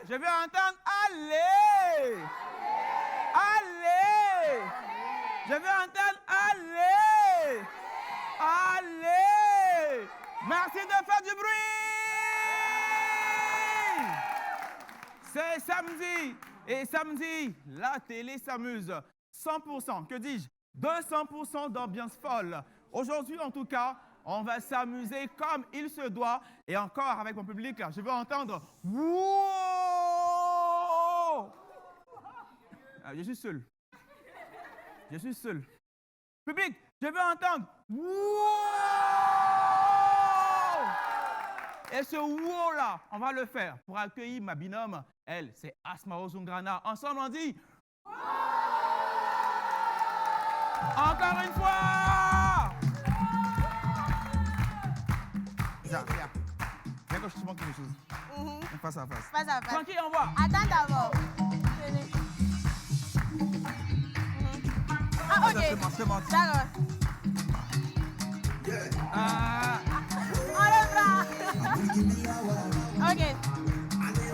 Je veux entendre allez. Allez. Je veux entendre allez. Allez. Merci de faire du bruit. C'est samedi. Et samedi, la télé s'amuse. 100%, que dis-je? 200% d'ambiance folle. Aujourd'hui, en tout cas, on va s'amuser comme il se doit. Et encore avec mon public, là, je veux entendre « Wouh !» Je suis seul. Je suis seul. Public, je veux entendre « Wouh !» Et ce « Wouh » là, on va le faire pour accueillir ma binôme. Elle, c'est Asmao Zungrana. Ensemble, on dit « Wouh !» Encore une fois! Viens que je te montre quelque chose. Face à face. Face à face. Tranquille, on voit. Attends d'abord. Ah, ok. C'est bon. D'accord. Enlève là. Ok.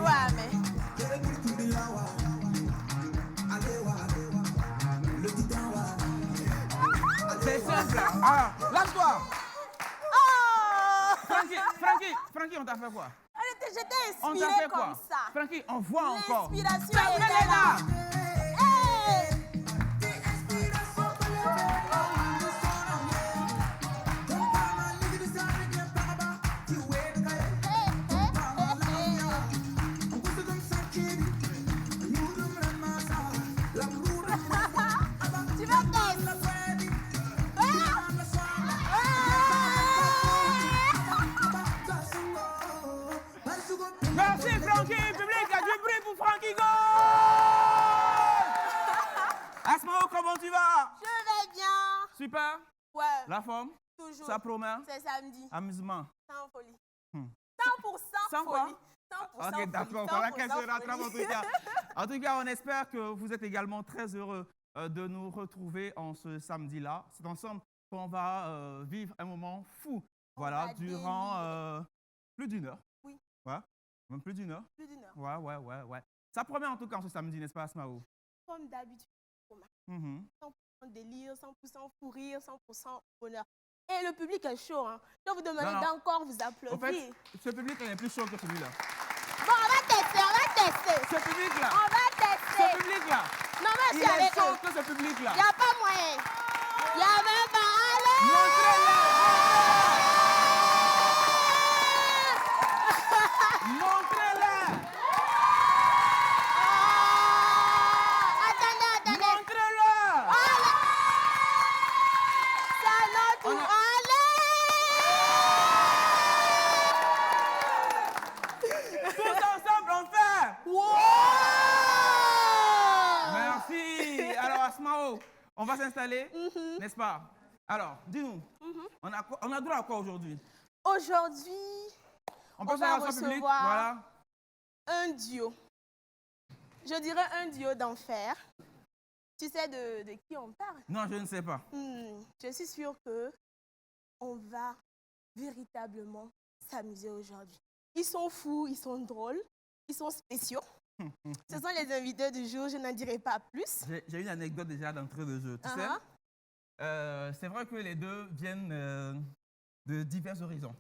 Ouais, mais. C'est simple. Alors, lâche-toi. Frankie, on t'a fait quoi? J'étais On t'a inspirée fait quoi? comme ça. Frankie, on voit encore. L'inspiration Ça était est là. là. Hey! Tu vas Merci Frankie, public, il y a du bruit pour Frankie Go! Asmao, comment tu vas? Je vais bien. Super. Ouais. La forme? Toujours. Ça promet? C'est samedi. Amusement. Sans folie. 100% Sans quoi? folie. 100% Ok, folie. d'accord. Voilà qu'elle se rattrape en tout cas. En tout cas, on espère que vous êtes également très heureux de nous retrouver en ce samedi-là. C'est ensemble qu'on va vivre un moment fou. Voilà, va durant plus d'une heure. Oui. Ouais, même plus d'une heure. Plus d'une heure. Ouais. Ça promet en tout cas ce samedi, n'est-ce pas, Asmao? Comme d'habitude. 100% délire, 100% fou rire, 100% bonheur. Et le public est chaud. Hein. Je vais vous demander d'encore vous applaudir. En fait, ce public-là est plus chaud que celui-là. Bon, on va tester. Ce public-là. On va tester. Ce public-là. Non, mais je Il suis avec est chaud eux. que ce public-là. Il n'y a pas moyen. Il n'y a même pas. Allez! Montrez-le. Montrez-le. Attendez. Montrez-le. C'est à notre tour. Allez! Tous ensemble, on fait. Wow! Merci. Alors, Asmao, on va s'installer, n'est-ce pas? Alors, dis-nous, on a droit à quoi aujourd'hui? Aujourd'hui, On peut va savoir sur public, recevoir voilà. un duo. Je dirais un duo d'enfer. Tu sais de qui on parle? Non, je ne sais pas. Je suis sûre que on va véritablement s'amuser aujourd'hui. Ils sont fous, ils sont drôles, ils sont spéciaux. Ce sont les invités du jour, je n'en dirai pas plus. J'ai une anecdote déjà d'entrée de jeu. Tu sais, c'est vrai que les deux viennent de divers horizons.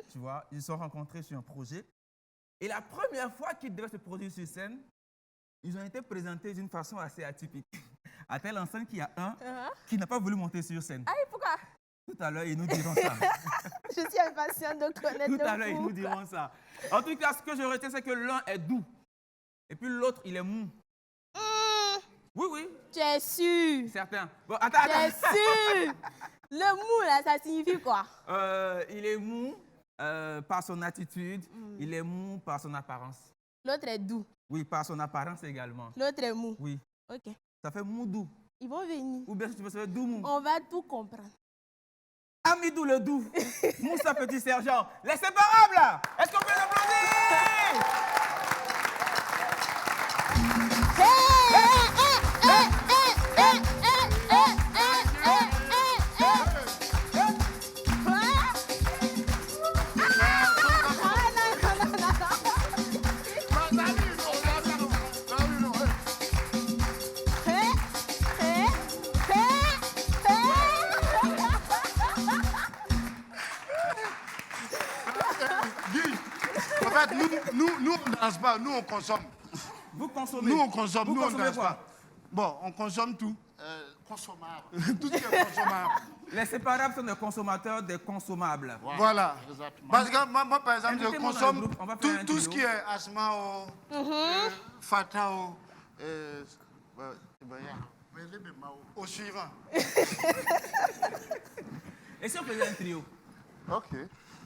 Tu vois, ils se sont rencontrés sur un projet. Et la première fois qu'ils devaient se produire sur scène, ils ont été présentés d'une façon assez atypique. À telle enseigne qu'il y a un qui n'a pas voulu monter sur scène. Ah, et pourquoi? Tout à l'heure, ils nous diront ça. Je suis impatiente de connaître Tout à l'heure, ils nous le diront ça. En tout cas, ce que je retiens, c'est que l'un est doux. Et puis l'autre, il est mou. Oui. Tu es sûr? Certain. Bon, attends. Tu es sûr? Le mou, là, ça signifie quoi? Il est mou par son attitude. Il est mou par son apparence. L'autre est doux. Oui, par son apparence également. L'autre est mou. Oui. Ok. Ça fait mou doux. Ils vont venir. Ou bien si tu veux, ça fait doux mou. On va tout comprendre. Amidou le doux. Moussa petit sergent. Les séparables là. Est-ce qu'on peut l'applaudir? ne danse pas, nous on consomme. Vous consommez? Nous on consomme, vous nous on consommez danse quoi? pas. Bon, on consomme tout. Consommable. Tout ce qui est consommable. Les séparables sont des consommateurs des consommables. Voilà. Exactement. Parce que moi, par exemple, je Invitez-moi dans le consomme groupe, on va faire un tout ce trio. qui est Asmao, Fatao, au suivant. Et si on faisait un trio? Ok.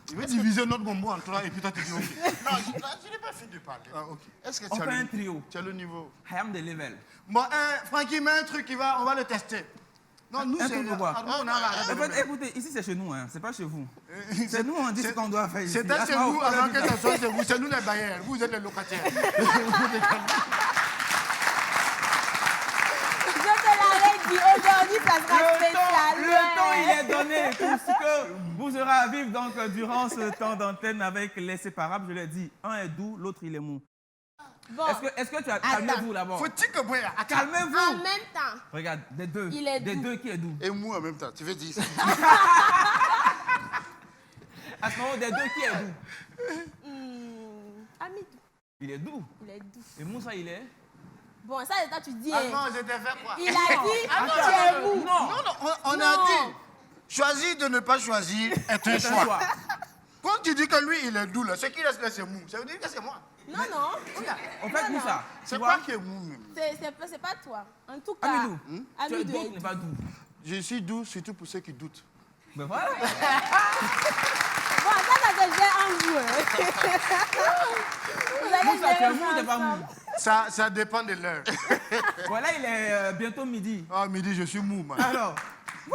Il veut diviser notre gombo en trois et puis toi tu dis OK. Non, je n'ai pas fini de parler. Ah, ok. Est-ce que On tu as fait un le... trio. Tu as le niveau. I am the level. Bon, Francky, mets un truc, on va le tester. Non, nous, Un c'est... truc de quoi? Nous, on a arrêté En de fait, écoutez, ici c'est chez nous, hein. C'est pas chez vous. C'est nous, on dit ce qu'on doit faire ici. C'était chez vous avant que ça soit chez vous. C'est nous les bailleurs. Vous êtes les locataires. Aujourd'hui, ça sera spécial. Le temps, il est donné pour ce que vous aurez à vivre donc, durant ce temps d'antenne avec les séparables. Je l'ai dit, un est doux, l'autre il est mou. Bon, Est-ce que tu as... Calmez-vous d'abord. Faut-il que moi... en Calmez-vous. même temps, Regarde, des deux. Il est des doux. deux qui est doux. Et moi en même temps, tu veux dire ça? À ce moment, des deux qui est doux. Amidou, Il est doux. il est doux. Et Moussa, il est... Bon, ça, c'est toi, tu dis. Ah non, j'étais fait quoi? Il a dit, tu es mou. Non. Non, on a Non. dit, choisir de ne pas choisir est un C'est un choix. choix. Quand tu dis que lui, il est doux, là, ce qui reste là, c'est mou. Ça veut dire que c'est moi. Non, non. En fait, Non, Moussa, C'est tu pas vois, qui est mou, même. C'est pas toi. En tout cas, Amidou, tu es Amidou doux est ou n'est pas doux? Je suis doux, surtout pour ceux qui doutent. Ben voilà. Bon, ça se gère en vous. Vous allez Moussa, tu es gérer mou ou t'es pas mou? ensemble. Ça dépend de l'heure. Voilà, il est bientôt midi. Ah, midi, je suis mou, man. Alors,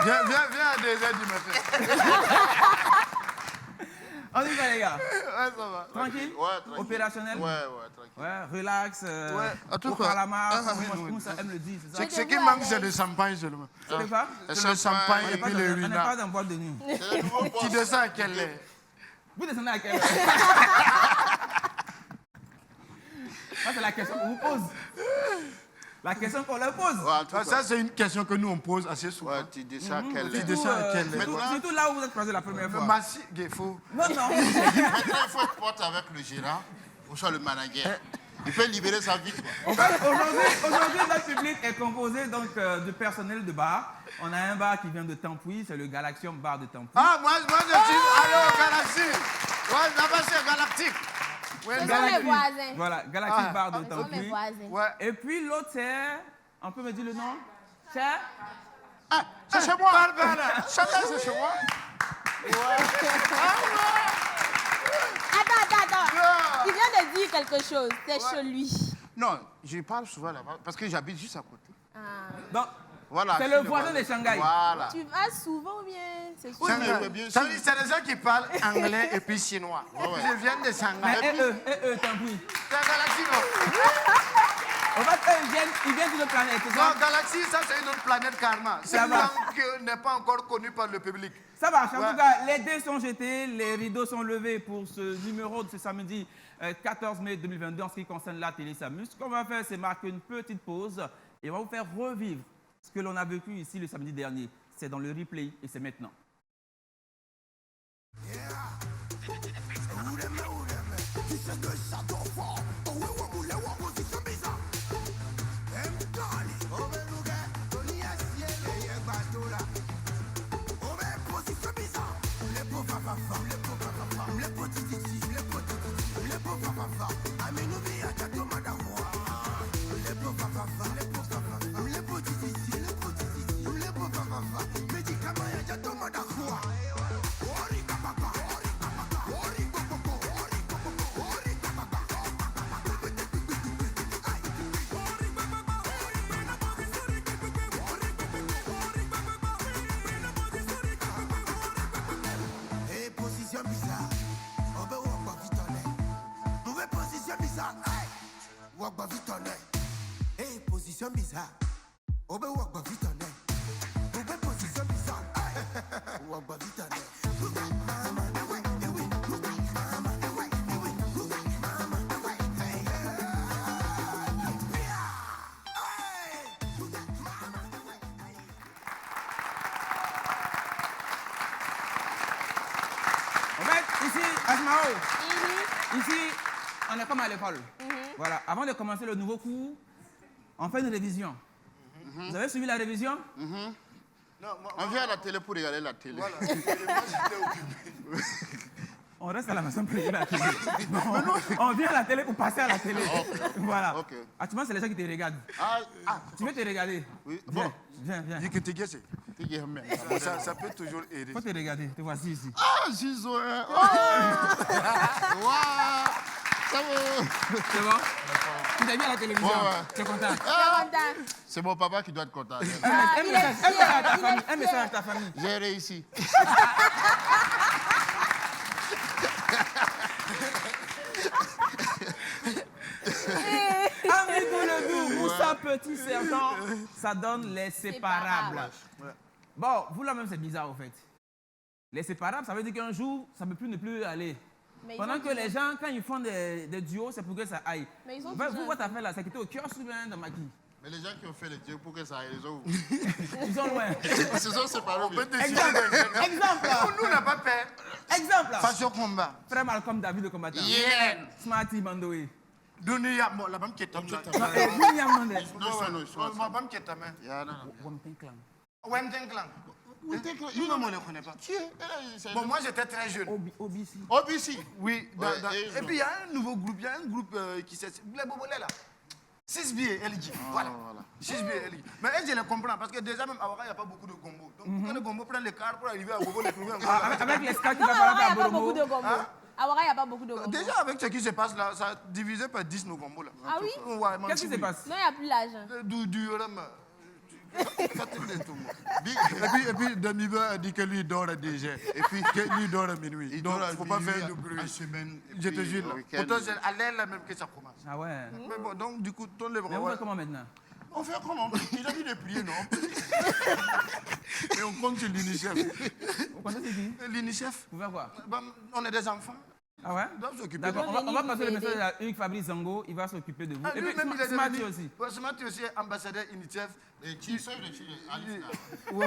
Viens à 2h du matin. on y va les gars. Ouais, ça va. Tranquille? Ouais, tranquille. Opérationnel? Ouais, tranquille. Ouais, relax. En tout au cas. calamar, comme Moussa aime le dire, c'est ça? Ce qui manque, c'est le champagne seulement. C'est quoi? C'est le champagne et On puis n'est le pas ruinard. dans boîte de nuit. C'est le nouveau Tu boss. descends à quelle heure? Vous descendez à quelle heure? Ça, c'est la question qu'on vous pose. La question qu'on leur pose. Ouais, en tout cas. Ça, c'est une question que nous, on pose assez souvent. Ouais, tu descends à quelle Tu heure? descends à quelle heure? Surtout là où vous êtes croisés la première fois. Massi, Gefo. Non, non. Maintenant, il faut être pote avec le gérant ou soit le manager. Il peut libérer sa vie, quoi. En fait, aujourd'hui, notre public est composé donc, de personnel de bar. On a un bar qui vient de Tampuy, c'est le Galaxium Bar de Tampuy. Ah, moi, je suis. Allô, Galaxy. Ouais, là-bas, c'est Galactique. Ouais, Ce sont mes voisins. Voilà, Galaxy Ah. Bar de Ce sont mes Tampuy. voisins. Ouais. Et puis l'autre, c'est... On peut me dire le nom? C'est... Ah, c'est chez moi. Barbara. Chacun, c'est chez moi. Attends. Il vient de dire quelque chose. C'est chez lui. Non, je parle souvent là-bas parce que j'habite juste à côté. Donc, Voilà. c'est je le suis voisin de Shanghai. Voilà. Tu vas souvent ou bien c'est Oui, souvent? mais bien Ça sûr. veut dire que c'est des gens qui parlent anglais et puis chinois. Ouais. Ils viennent de Mais Shanghai. eux, Tampuy. C'est Galaxy, non? En fait, eux, ils viennent d'une autre planète, c'est ça? Non, Galaxy, ça, c'est une autre planète karma. C'est Ça une va. langue qui n'est pas encore connue par le public. Ça marche. En Ouais. tout cas, les dés sont jetés, les rideaux sont levés pour ce numéro de ce samedi 14 mai 2022 en ce qui concerne la télé Samus. Ce qu'on va faire, c'est marquer une petite pause et on va vous faire revivre ce que l'on a vécu ici le samedi dernier. C'est dans le replay et c'est maintenant. Position bizarre, on veut walk vite en l'air. Nouvelle position bizarre, hey, walk vite en l'air. Hey, position bizarre, on veut walk vite en l'air. Nouvelle position bizarre, hey, walk vite en l'air. En fait, ici, Asmao, ici, on est comme à l'école. Voilà, avant de commencer le nouveau cours, on fait une révision. Vous avez suivi la révision? Non, On vient à la télé pour regarder la télé. Voilà, moi j'étais occupé. On reste à la maison pour regarder la télé. Non, on vient à la télé pour passer à la télé. Voilà. Ok. Actuellement, c'est les gens qui te regardent. Tu veux te regarder? Oui. Viens, viens. Dis que tu guesses. Ça peut toujours aider. Faut te regarder. Te voici ici. Ah, Jizo, hein. Waouh. Ça va. C'est bon? Tu t'es vu à la télévision? Ouais. Tu es content? C'est mon papa qui doit être content. Un message à ta famille. J'ai réussi. Amidou Ledoux, Moussa Petit Sergent, ça donne les séparables. Bon, vous là même c'est bizarre au fait. Les séparables, ça veut dire qu'un jour, ça ne peut plus ne plus aller. Mais Pendant que les gens, quand ils font des duos, c'est pour que ça aille. Mais ils ont Vous, votre affaire là, c'est qu'ils étaient au kiosque ou bien dans Maki? Mais les gens qui ont fait les dieux pour que ça aille, ils ont. Ils sont loin. Ils se sont séparés. Exemple là. Nous, on n'a pas peur. Exemple là. Façon combat. Frère Malcolm David le combattant. Yeah. Smarty Mandoé. Dunia, bon, la femme qui est ta main. William Mandé. Non, ils sont Ma femme qui est ta main. Wampin Clan. Wemden Clan. Nous-mêmes, on ne le connaît pas. Qui est Bon, moi, j'étais très jeune. OBC. OBC. Oui. Ouais, Et puis, il y a un nouveau groupe. Il y a un groupe qui s'est... Les Bobolais, là. 6 billets, LG. Voilà. 6 billets, LG. Mais elle, je les comprends. Parce que déjà, même à Ouaga, il n'y a pas beaucoup de gombo. Donc, quand le gombo prend les cars pour arriver à Bobo, les trouver encore. Avec les scars qui Non, va à falloir Ouaga, il faire n'y a pas beaucoup Boromo. de gombo. À Ouaga, il n'y a pas beaucoup de gombo. Déjà, avec ce qui se passe là, ça a divisé par 10 nos gombos là. Ah oui? Ouais, Qu'est-ce qui se passe? Non, il n'y a plus l'argent. Du Yoram. Et puis Damiba a dit que lui dort à DG. Et puis que lui dort à minuit. Il Donc dort à il ne faut pas minuit faire de bruit. en semaine, et Je te puis jure. au Là. week-end. Pourtant, c'est à l'aile là même que ça commence. Ah ouais. Mais bon, donc du coup, tourne les bras. Mais vous Ouais. faites comment maintenant? On fait comment? Il a dit de prier, non? Et on compte sur l'UNICEF. Vous connaissez c'est qui? L'UNICEF, Vous faites quoi? on est des enfants. Ah ouais? Ils doivent s'occuper. D'accord, de- on va passer le message à Hugues Fabrice Zango, il va s'occuper de vous. Ah, Et puis lui-même, il est Smarty devenu- aussi. Ouais, Smarty aussi est ambassadeur UNICEF. Et qui sont les filles? Alice, là. Oui,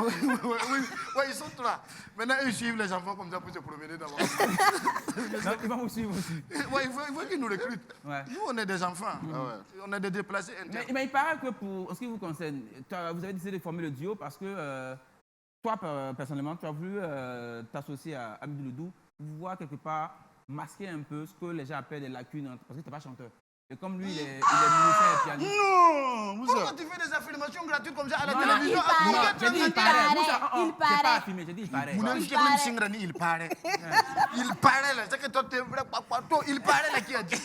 ils sont trois. Maintenant, ils suivent les enfants comme ça pour se promener d'abord. Non, il va vous suivre aussi. Ouais, il faut qu'ils nous recrutent. Ouais. Nous, on est des enfants. ouais. On est des déplacés internes. Mais il paraît que pour en ce qui vous concerne, vous avez décidé de former le duo parce que toi, personnellement, tu as voulu t'associer à Amidou Ledoux pour voir quelque part masquer un peu ce que les gens appellent des lacunes, parce que tu n'es pas chanteur. Et comme lui, il est musicien et pianiste. Non, pourquoi tu fais des affirmations gratuites comme ça à la Non, télévision? il Non, paraît. j'ai dit il Il paraît. paraît. Moussa, Il c'est pas paraît. affirmé, j'ai dit il paraît. Mon ami, Il paraît. Singrani, il paraît. Il paraît là. C'est que toi, t'es vrai papa. Toi, il paraît là qui a dit.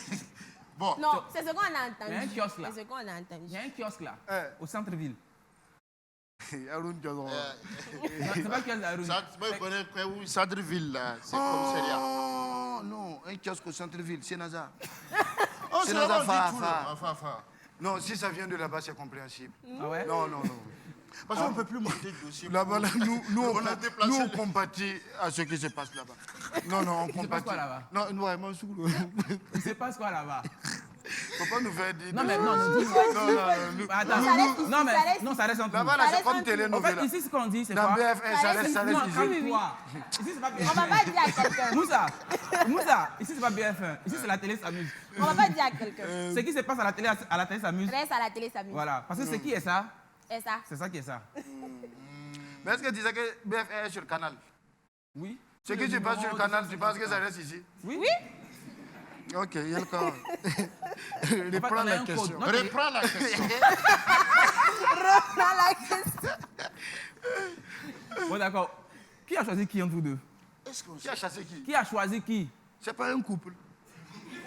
Bon. Non, c'est ce qu'on a entendu. Il y a un kiosque là. C'est ce qu'on a entendu. Il y a un kiosque là, Ouais. au centre-ville. Haroun Diazon. Non, c'est pas le kiosque d'Haroun. Ça, tu peux connaître quoi, où Centreville, là. C'est commissariat. Oh non, un kiosque au centre-ville, c'est Nazar. Oh, C'est c'est dans là un on phare, dit tout, phare. là. Enfin. Non, si ça vient de là-bas, c'est compréhensible. Ah ouais? Non. Parce qu'on ne peut plus monter de dossier. Là-bas, là, On a déplacé nous, on le- compatit à ce qui se passe là-bas. Non, on se passe compatit. quoi là-bas? Non, vraiment, sous. Il se passe quoi là-bas? Faut pas nous faire dire. Non, mais non, nous dis- nous- Attends, Ça reste ici, non, mais ça reste non, ça reste entre nous. Là-bas, là, Ça c'est reste comme un télé En fait, ici, ce qu'on dit, c'est Dans quoi? BFM, ça reste Non, ici. calme-toi. Ici, c'est pas On va BFM. pas dire à quelqu'un. Moussa, ici, c'est pas BFM. Ici, c'est la télé s'amuse. On va pas dire à quelqu'un. Ce qui se passe à la télé s'amuse. Reste à la télé, ça m'amuse. Voilà. Parce que ce qui est ça, Et ça? c'est ça qui est ça. Mais est-ce que tu disais que BFM est sur le canal? Oui. Ce qui se passe sur le canal, tu penses que ça reste ici? Oui. Ok, il y a le cas. En fait, Reprends on a la un question. code. Reprends la question. Dans la question. Bon, d'accord. Qui a choisi qui entre vous deux? Qui a chassé qui? Qui a choisi qui? C'est pas un couple.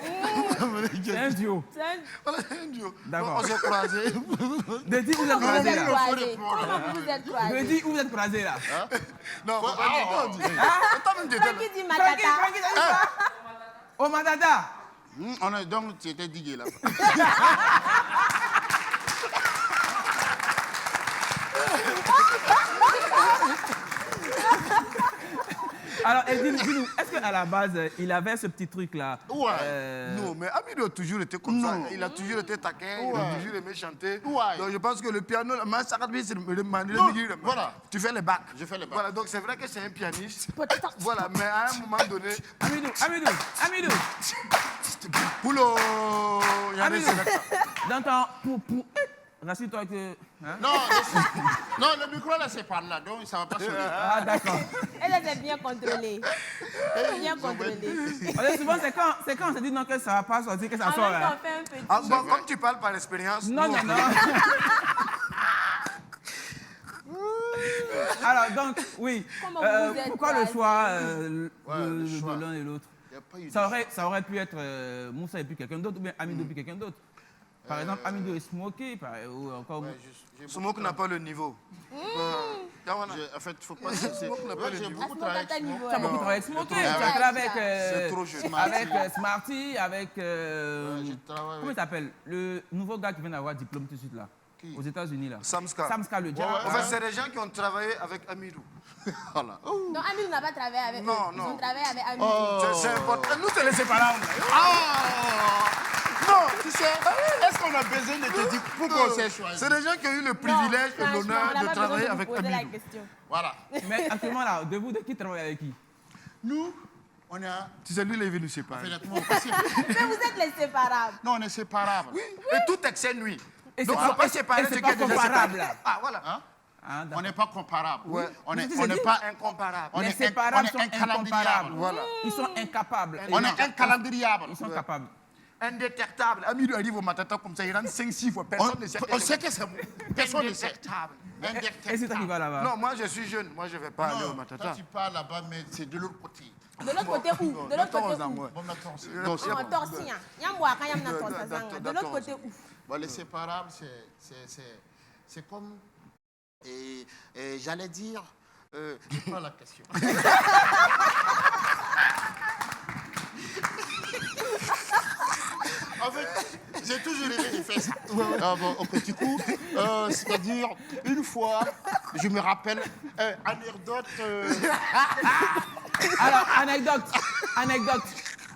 C'est un duo. C'est un- Voilà, un duo. D'accord. On s'est croisés. De dire où vous êtes Vous croisés êtes là. croisés. Comment vous êtes De croisés? dire où vous êtes croisés là. Non, faut pas dire ça, on dit. Toi-même, tu étais là. Qui dit Francky, Matata? Francky, t'as dit ça? Oh, Madada. On a, donc, tu étais digué là. Alors, dis-nous, est-ce qu'à la base, il avait ce petit truc-là? Ouais. Non, mais Amidou a toujours été comme ça. Non. Il a toujours été taquin, il a toujours aimé chanter. Ouais. Donc je pense que le piano, voilà. Tu fais les bacs. Je fais les bacs. Voilà, donc c'est vrai que c'est un pianiste. Peut-être. Voilà, mais à un moment donné, Amidou. Poulot, il y a des Amidou, dans ton... Rassure-toi que... Hein? Non, non, le micro là c'est par là, donc ça va pas sonner. Ah, d'accord. Elle est bien contrôlée. Elle est bien contrôlée. Souvent, c'est quand on se dit non que ça va pas sortir, que ça sort. Alors, Hein. on fait un petit... Ah, bon, comme tu parles par expérience. Non, nous, non, non. Alors, donc, oui. Comment vous êtes Pourquoi le placés? choix le choix. de l'un et l'autre? Il y a pas eu de Ça aurait pu être Moussa et puis quelqu'un d'autre, ou bien Amidou et puis quelqu'un d'autre. Par exemple, Amidou est Smoké, ou encore... Ouais, j'ai Smoke n'a pas le niveau. En fait, il faut pas... J'ai beaucoup travaillé avec Smoke. Tu as beaucoup travaillé avec Smoké, tu Ouais, as travaillé avec... C'est trop jeune. Avec Smarty, avec... j'ai travaillé comment il s'appelle? Le nouveau gars qui vient d'avoir diplôme tout de suite là. Qui? Aux États-Unis là. Samska. Samska le diable. En fait, c'est des gens qui ont travaillé avec Amidou. Voilà. Non, Amidou n'a pas travaillé avec Non, eux. non. Ils ont travaillé avec Amidou. C'est important. Nous, c'est les séparants. Non, tu sais, est-ce qu'on a besoin de te dire pourquoi on s'est choisi? C'est des gens qui ont eu le privilège et l'honneur de travailler avec la Amidou. question. Voilà. Mais actuellement là, de vous, de qui travaille avec qui? Nous, on a... Tu sais, lui, il est venu séparer. Honnêtement, parce que- Mais vous êtes les séparables. non, on est séparables. Oui, et tout excès nuit. Et Donc, c'est il ne faut pas- pas séparer et ce c'est qui est pas déjà comparable. séparé. Ah, voilà. Hein? Ah, On d'accord. n'est pas comparables. Ouais. On n'est Vous pas Incomparable. on Les est séparables sont incalandriables. incomparables. Voilà. Ils sont incapables. On est incalandriables. Ils sont capables. Indétectable. Amidou arrive au matata comme ça, il rentre 5-6 fois. Personne ne sait. On sait que c'est bon. Personne ne sait. Indétectable. Et c'est toi qui vas là-bas. Non, moi, je suis jeune. Moi, je ne vais pas aller au Non, matata. toi tu parles là-bas, mais c'est de l'autre côté. De l'autre côté où? De l'autre côté où? Bon, maintenant, c'est... Non, c'est En bon. torsion. Yamboua, quand yamna torsa zanga. De l'autre côté où? Bon, les séparables, c'est comme... Et j'allais dire... c'est pas la question. En fait, j'ai toujours rêvé de faire ça. Au petit coup, c'est-à-dire, une fois, je me rappelle, anecdote... Alors, anecdote.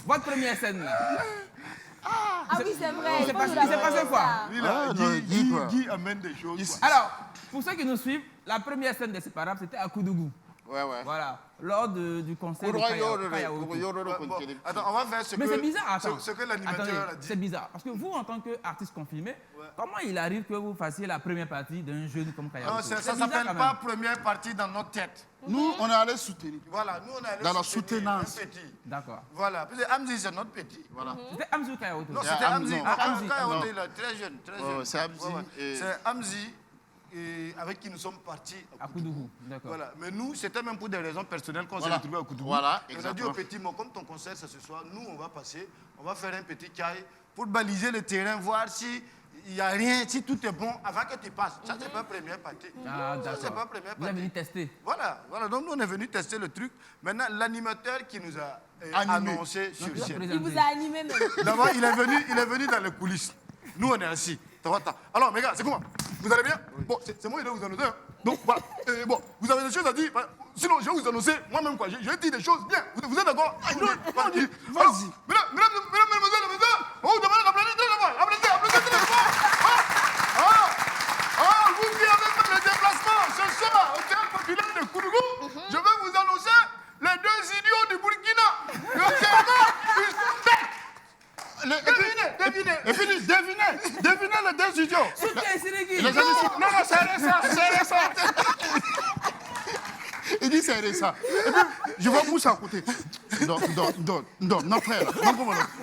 Votre première scène là. Ah oui, c'est vrai. Il s'est passé quoi? Lui, là, Ah, non, dis quoi. Guy amène des choses. Alors, pour ceux qui nous suivent, la première scène des séparables, c'était à Koudougou. Ouais, ouais. Voilà, lors du concert de Kayaoto. Attends, on va faire ce que... Mais c'est bizarre, attends. Ce que l'animateur Attendez, a dit. c'est bizarre. Parce que vous, en tant qu'artiste confirmé, comment il arrive que vous fassiez la première partie d'un jeune comme Kayaoto? Non, ça ne C'est bizarre s'appelle quand pas même. première partie dans notre tête. Nous, on est allé soutenir. Voilà, nous, on est allé Dans la soutenir soutenance. un petit. D'accord. Voilà, parce que Amzi, c'est notre petit. Voilà. C'était Amzou Kayaoto. Non, C'est c'était Amzi. Amzi. Ah, Amzi. Quand Non. on est là, très jeune, très Ouais, jeune. c'est Amzi et- C'est Amzi avec qui nous sommes partis À Koudougou, d'accord. Voilà, mais nous, c'était même pour des raisons personnelles qu'on s'est Voilà. retrouvés à Koudougou. Voilà, On a dit exactement. au petit, bon, comme ton concert, c'est ce soir, nous, on va passer, on va faire un petit caille pour baliser le terrain, voir si il n'y a rien, si tout est bon avant que tu passes. Ça, c'est pas première partie. Ah, Ça, c'est pas d'accord. première Vous avez partie. venu tester. Voilà, voilà, donc nous, on est venu tester le truc. Maintenant, l'animateur qui nous a Animé. annoncé sur vous a scène. Il vous a animé même. D'abord, il est venu dans les coulisses. Nous, on est assis. Alors, mes gars, c'est comment? Vous allez bien? Bon, c'est moi qui dois vous annoncer. Hein. Donc, voilà. Bon, vous avez des choses à dire. Sinon, je vais vous annoncer moi-même, quoi. Je vais dire des choses bien. Vous êtes d'accord? Vas-y. Vas-y. Mesdames, mesdemoiselles, on vous demande d'applaudir très fort. Applaudissez très fort. Vous qui avez fait le déplacement ce soir au théâtre populaire de Koudougou, je vais vous annoncer les deux idiots du Burkina. Le Kéma, ils sont têtes. Devinez. Et puis, devinez les deux idiots. Soutien Siriki. Les amis, non, c'est récent. Il dit c'est récent. Et puis, je vois Moussa à côté. Non, frère.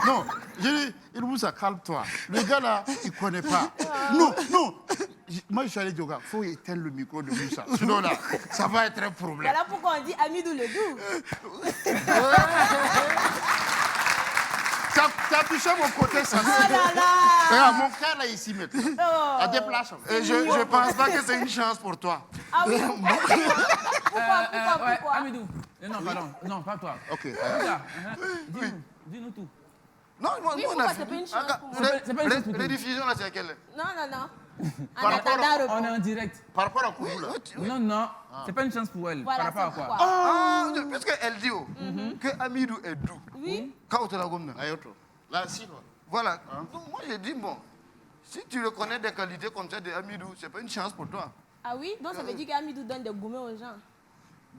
Non. J'ai dit, il Moussa, calme-toi. Le gars là, il ne connaît pas. Non. Moi, je suis allé dire, il faut éteindre le micro de Moussa. Sinon là, ça va être un problème. Voilà pourquoi on dit Amidou le doux. Tu as touché mon côté sensible. Oh là là. Regarde, mon cœur là ici maintenant. Oh. À déplace. Et je ne pense pas que c'est une chance pour toi. Ah oui. Ouais, Pourquoi? Amidou. Non, pardon. Non, pas toi. Ok. Là, dis-nous tout. Non, moi, Oui, on pourquoi a c'est pas une fini. chance pour moi. C'est pas une chance pour toi. Rediffusion, là, c'est laquelle? Non. Par rapport On est en direct. Par rapport à Kourou là. Non, c'est pas une chance pour elle. Voilà, Par rapport à c'est quoi? pourquoi. Ah, parce qu'elle dit que Amidou est doux. Oui. Quand tu l'as gomme. Ayoto. Là, si, quoi. Voilà. Donc, moi, j'ai dit, bon, si tu reconnais des qualités comme ça de Amidou, c'est pas une chance pour toi. Ah oui? Donc ça veut dire qu'Amidou donne des gourmets aux gens.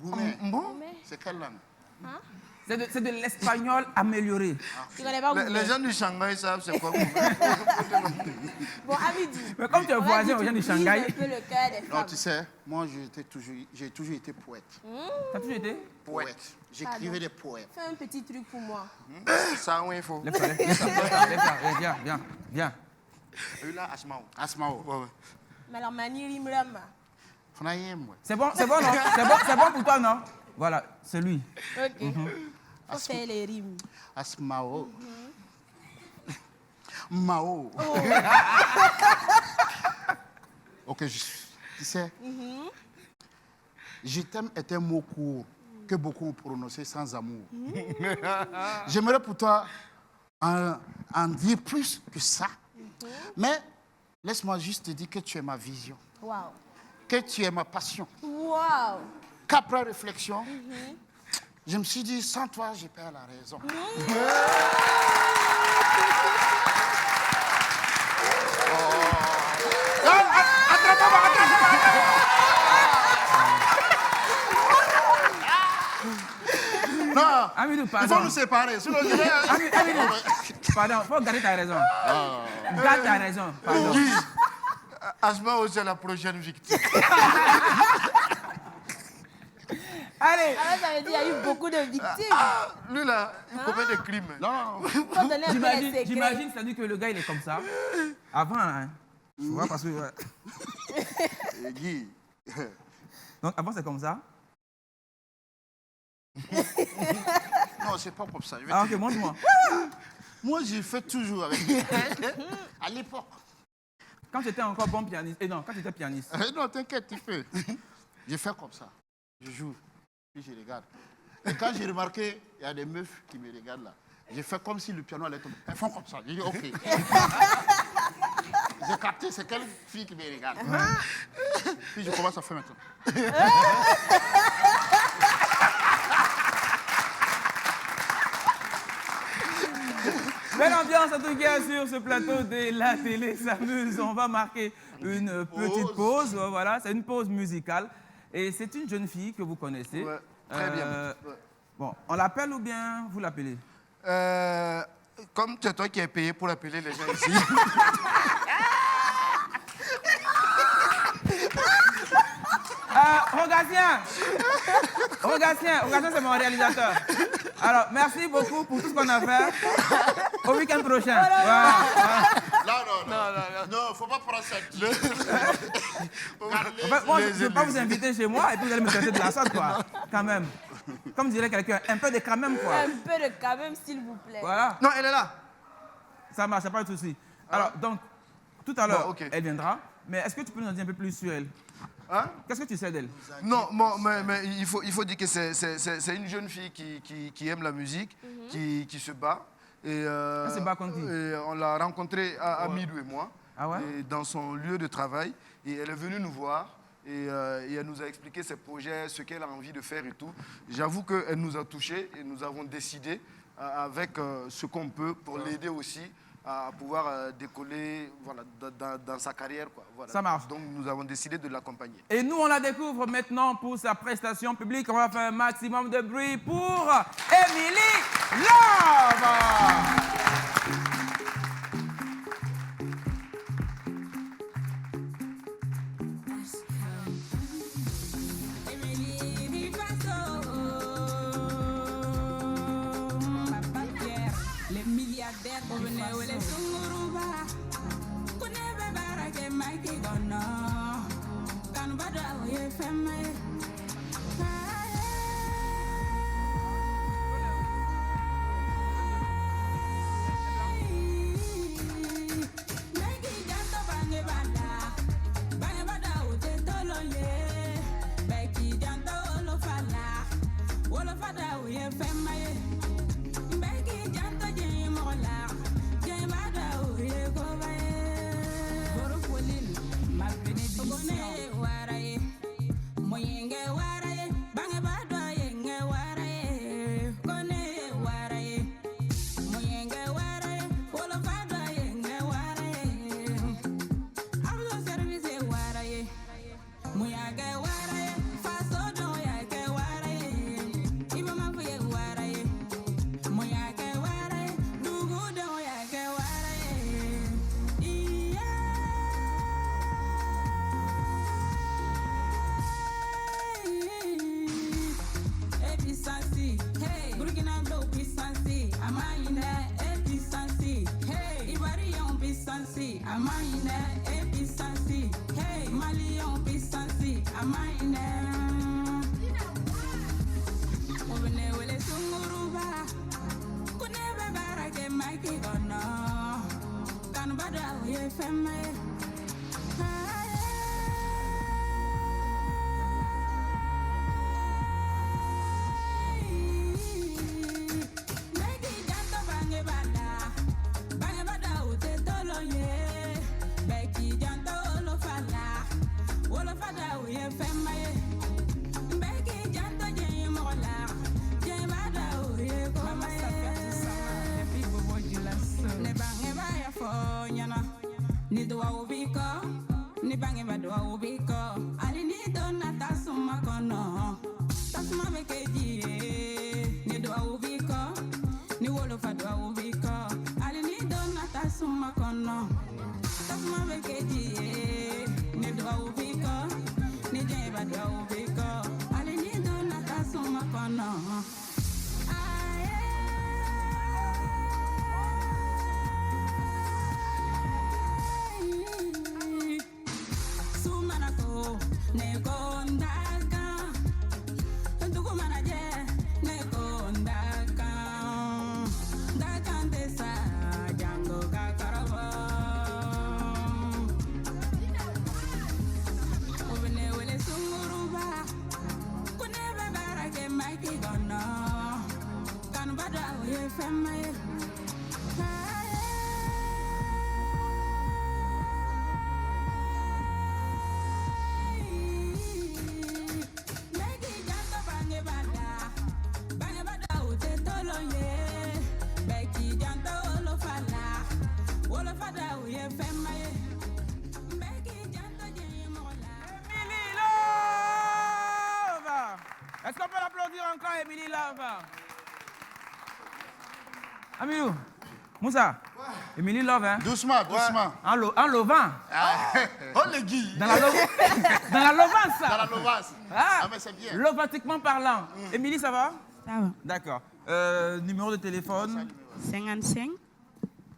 Goumé. Bon? Gourmet. C'est quelle langue? Hein? C'est de l'espagnol amélioré. Tu connais pas Google? Les gens du Shanghai savent c'est quoi. Bon, Amidou. Mais comme tu es voisin aux gens du Shanghai. Un peu le cœur des Non, femmes. tu sais, moi, j'ai toujours été poète. T'as toujours été? Poète. J'écrivais des poèmes. Fais un petit truc pour moi. Ça, oui, il faut. Lève-toi. Viens. Là, Asmao. Asmao. Ouais. Mais alors, Mani Rimram. Fonayem, ouais. C'est bon, non? C'est bon pour toi, non? Voilà, c'est lui. Ok. Faut faire les rimes. Asmao. Mao. Ok, tu sais, je t'aime est un mot court que beaucoup ont prononcé sans amour. J'aimerais pour toi en dire plus que ça. Mais laisse-moi juste te dire que tu es ma vision, Wow. que tu es ma passion. Wow. Qu'après réflexion, je me suis dit, sans toi, je perds la raison. Non, Amidou, il pardon. faut nous séparer. Sinon, je vais... Amidou, pardon, faut garder ta raison. Garde ta raison, pardon. Asmao, c'est la prochaine victime. Allez, Alors, ça veut dire qu'il y a eu beaucoup de victimes. Lui, là, il commet des crimes. Non, Faut donner un peu les secrets. j'imagine, c'est-à-dire que le gars, il est comme ça. Avant, hein. Tu vois, parce que... ouais. Guy. Donc, avant, c'est comme ça. Non, c'est pas comme ça. Je vais Ah, te ok, montre-moi. Moi, j'ai fait toujours avec. À l'époque. Quand tu étais encore bon pianiste. Et non, quand tu étais pianiste. Non, t'inquiète, tu fais. J'ai fait comme ça. Je joue, puis je regarde. Et quand j'ai remarqué, il y a des meufs qui me regardent là. J'ai fait comme si le piano allait tomber. Elles font comme ça. J'ai dit, OK. J'ai capté, c'est quelle fille qui me regarde. Puis je commence à faire maintenant. Belle ambiance en tout cas sur ce plateau de la télé s'amuse. On va marquer une petite pause. Voilà, c'est une pause musicale. Et c'est une jeune fille que vous connaissez. Ouais, très bien. Ouais. Bon, on l'appelle ou bien vous l'appelez? Comme c'est toi qui es payé pour appeler les gens ici. Rogatien, c'est mon réalisateur. Alors, merci beaucoup pour tout ce qu'on a fait. Au week-end prochain. Voilà. Non, faut pas prendre ça. En fait, moi, je ne vais pas vous inviter chez moi et puis vous allez me traiter de la sorte, quoi. Quand même. Comme dirait quelqu'un, un peu de quand même, quoi. Un peu de quand même, s'il vous plaît. Voilà. Non, elle est là. Ça marche, pas de souci. Alors, donc, tout à l'heure, Bon, ok. elle viendra. Mais est-ce que tu peux nous en dire un peu plus sur elle? Hein? Qu'est-ce que tu sais d'elle? Non, mais il faut dire que c'est une jeune fille qui aime la musique, qui se bat. Et, Elle se bat contre qui? et on l'a rencontrée à Midou et moi, Ah ouais? et dans son lieu de travail. Et elle est venue nous voir et elle nous a expliqué ses projets, ce qu'elle a envie de faire et tout. J'avoue qu'elle nous a touchés et nous avons décidé avec ce qu'on peut pour l'aider aussi à pouvoir décoller voilà, dans sa carrière, quoi. Voilà. Ça marche. Donc nous avons décidé de l'accompagner. Et nous, on la découvre maintenant pour sa prestation publique. On va faire un maximum de bruit pour Emily Love. Moyenge Ni doa ubiko, ni bange ba doa ubiko. Ali ni dona tasuma kono, tasuma bekeji. Ni doa ubiko, ni wolo fa doa ubiko. Ali ni dona tasuma kono, tasuma bekeji. Ni doa ubiko, ni jenge ba doa ubiko. Ali ni dona tasuma kono. Est-ce qu'on peut l'applaudir encore, Emily Love? Amilou, Moussa, ouais. Emily Love, hein? Doucement, doucement. Ouais. En lovant. Oh, les guilles. Dans la lovance, ça. Dans la lovance. Ah, mais c'est bien. Lovatiquement parlant. Emily, ça va? Ça va. D'accord. Numéro de téléphone? 55.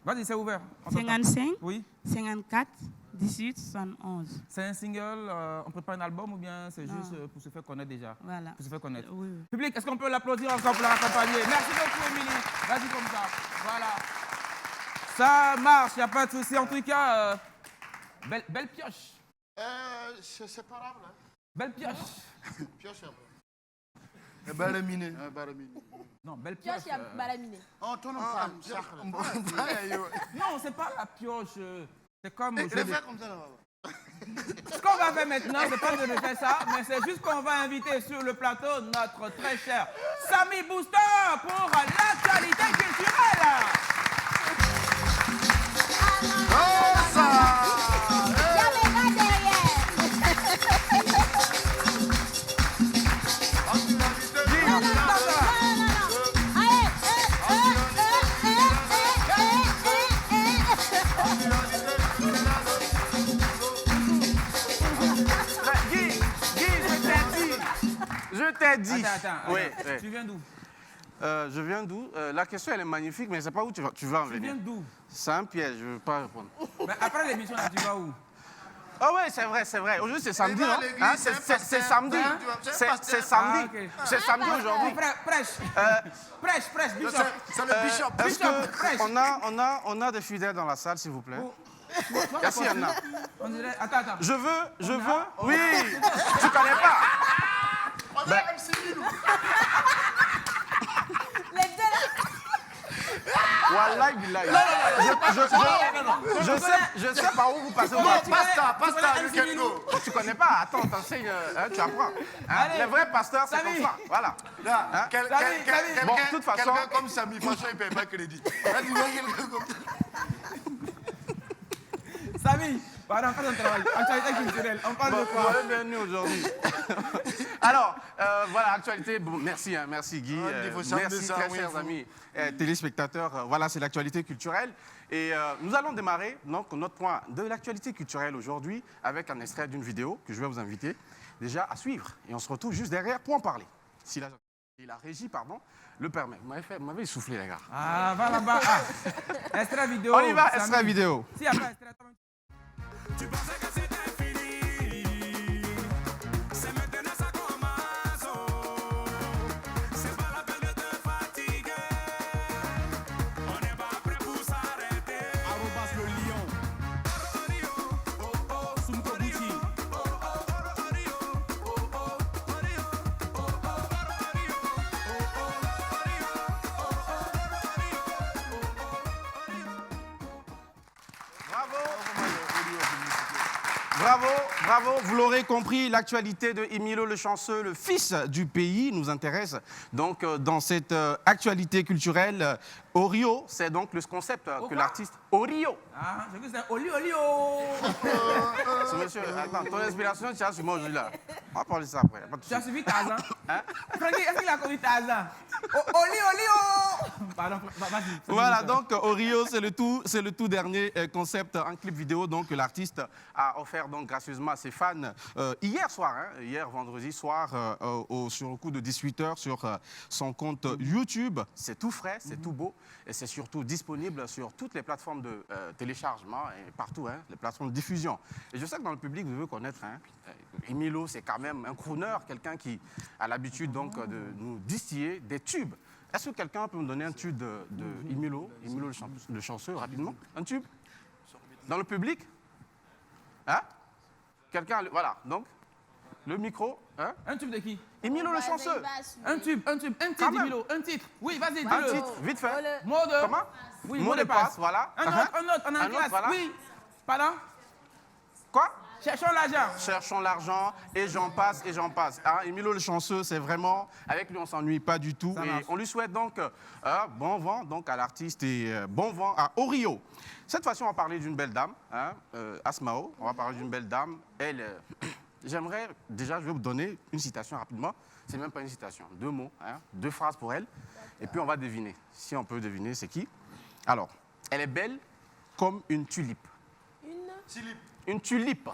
Vas-y, c'est ouvert. 55. Oui. 54. 18, 71. C'est un single, on prépare un album ou bien c'est juste pour se faire connaître déjà? Voilà. Pour se faire connaître. Oui. Public, est-ce qu'on peut l'applaudir encore pour la raccompagner? Merci beaucoup, Émilie. Vas-y comme ça. Voilà. Ça marche, il n'y a pas de souci. En tout cas, belle pioche. C'est séparable. Hein? Belle pioche. Pioche. Baraminé. Non, belle pioche. Pioche, il y a baraminé. Oh, ton nom, femme. Non, c'est pas la pioche. C'est comme. Je fais comme ça là-bas. Ce qu'on va faire maintenant, c'est pas de faire ça, mais c'est juste qu'on va inviter sur le plateau notre très cher Samy Booster pour l'actualité culturelle. Oh ça! Je t'ai dit. Attends. Oui. Tu viens d'où? Je viens d'où? La question, elle est magnifique, mais je ne sais pas où tu vas en venir. Tu viens d'où? C'est un piège, je ne veux pas répondre. Mais après l'émission, là, tu vas où? Ah oui, c'est vrai. Aujourd'hui, c'est samedi, non? Hein, c'est samedi. C'est samedi. Ah, okay. C'est samedi aujourd'hui. Prêche, Bishop. C'est le Bishop. Est-ce qu'on a des fidèles dans la salle, s'il vous plaît? Merci, Anna. On dirait... Attends. Je veux... Oui, tu connais pas. On a MC Milou. Les deux Wallahi billahi. Je sais par où vous passez au parti. Pasta, you can go. Tu connais pas? Attends, t'enseignes, tu apprends. Hein? Les vrais pasteurs, c'est comme ça. Voilà. Là, Bon, de toute façon... quelqu'un comme Samy, franchement, il ne paye pas crédit. Samy, pardon, fais ton travail. Actualité culturelle, on parle de quoi? Bienvenue aujourd'hui. Alors, voilà, actualité. Bon, merci Guy. Merci, très chers amis téléspectateurs. Voilà, c'est l'actualité culturelle. Et nous allons démarrer donc, notre point de l'actualité culturelle aujourd'hui avec un extrait d'une vidéo que je vais vous inviter déjà à suivre. Et on se retrouve juste derrière pour en parler. Si la régie, pardon, le permet. Vous m'avez soufflé, les gars. Ah, va là-bas. Extrait vidéo. On y va, extrait vidéo. Si, après, extrait. Tu pensais que c'était fini, c'est maintenant ça commence. C'est pas la peine de te fatiguer, on n'est pas prêt pour s'arrêter. Arrobas le lion. Bravo, bravo. Vous l'aurez compris, l'actualité de Emilio le Chanceux, le fils du pays, nous intéresse. Donc, dans cette actualité culturelle, Orio, c'est donc le concept que l'artiste... Orio. Ah, j'ai cru que c'est Oli. Ce monsieur, attends, ton inspiration, tu as sur moi aujourd'hui là. On va parler de ça après. Pas de Tu as souci. suivi Tarzan? Hein? Francky, est-ce qu'il a connu Tarzan? Oli. Pardon, vas-y. Voilà, donc Orio, c'est le tout dernier concept, un clip vidéo donc, que l'artiste a offert donc, gracieusement à ses fans hier soir, hein, hier vendredi soir, sur le coup de 18h sur son compte YouTube. C'est tout frais, c'est tout beau et c'est surtout disponible sur toutes les plateformes de téléchargement et partout, hein, les plateformes de diffusion. Et je sais que dans le public, vous devez connaître, hein, Emilio, c'est quand même un crooner, quelqu'un qui a l'habitude donc de nous distiller des tubes. Est-ce que quelqu'un peut me donner un tube de Emilio le Chanceux, rapidement? Un tube? Dans le public? Hein? Quelqu'un? Voilà, donc, le micro. Hein? Un tube de qui? Emilio le Chanceux. Un titre, Emilio, un titre. Oui, vas-y, Un dis-le. titre, vite fait. Mot de... Comment? Oui, Mot de passe, voilà. Un autre, on a en classe. voilà. Oui. Pardon? Quoi? Cherchons l'argent. Cherchons l'argent et j'en passe et j'en passe. Hein, Emilio le Chanceux, c'est vraiment... Avec lui, on ne s'ennuie pas du tout. Ça Et marche. on lui souhaite donc bon vent donc, à l'artiste et bon vent à Orio. Cette fois-ci, on va parler d'une belle dame, hein, Asmao. On va parler d'une belle dame. Elle, j'aimerais... Déjà, je vais vous donner une citation rapidement. C'est même pas une citation. 2 mots, hein, 2 phrases pour elle. Et puis, on va deviner. Si on peut deviner, c'est qui? Alors, elle est belle comme une tulipe. Une tulipe.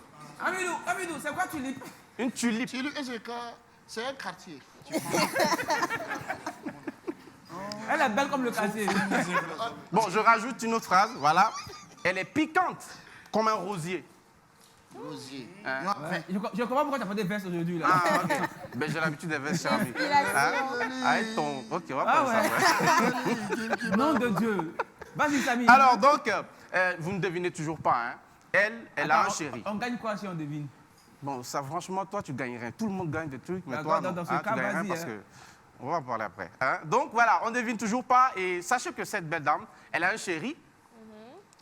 Amidou, c'est quoi tulipe? Une tulipe. C'est un quartier. Elle est belle comme le quartier. Bon, je rajoute une autre phrase, voilà. Elle est piquante comme un rosier. Rosier. Hein? Ouais, je comprends pourquoi tu as pas des vestes aujourd'hui là. Ah, ok. Ben, j'ai l'habitude des vestes, cher ami. Avec ton... Ok, on va Ah parler ça après. Nom de Dieu. Vas-y, Samy. Alors, donc, vous ne devinez toujours pas, hein. Elle a un Attends, chéri. On gagne quoi si on devine? Bon, ça, franchement, toi, tu gagnes rien. Tout le monde gagne des trucs, mais D'accord, toi, non. dans ce Hein, cas, tu gagnes rien vas-y, parce hein. que... On va en parler après. Hein? Donc, voilà, on ne devine toujours pas. Et sachez que cette belle dame, elle a un chéri.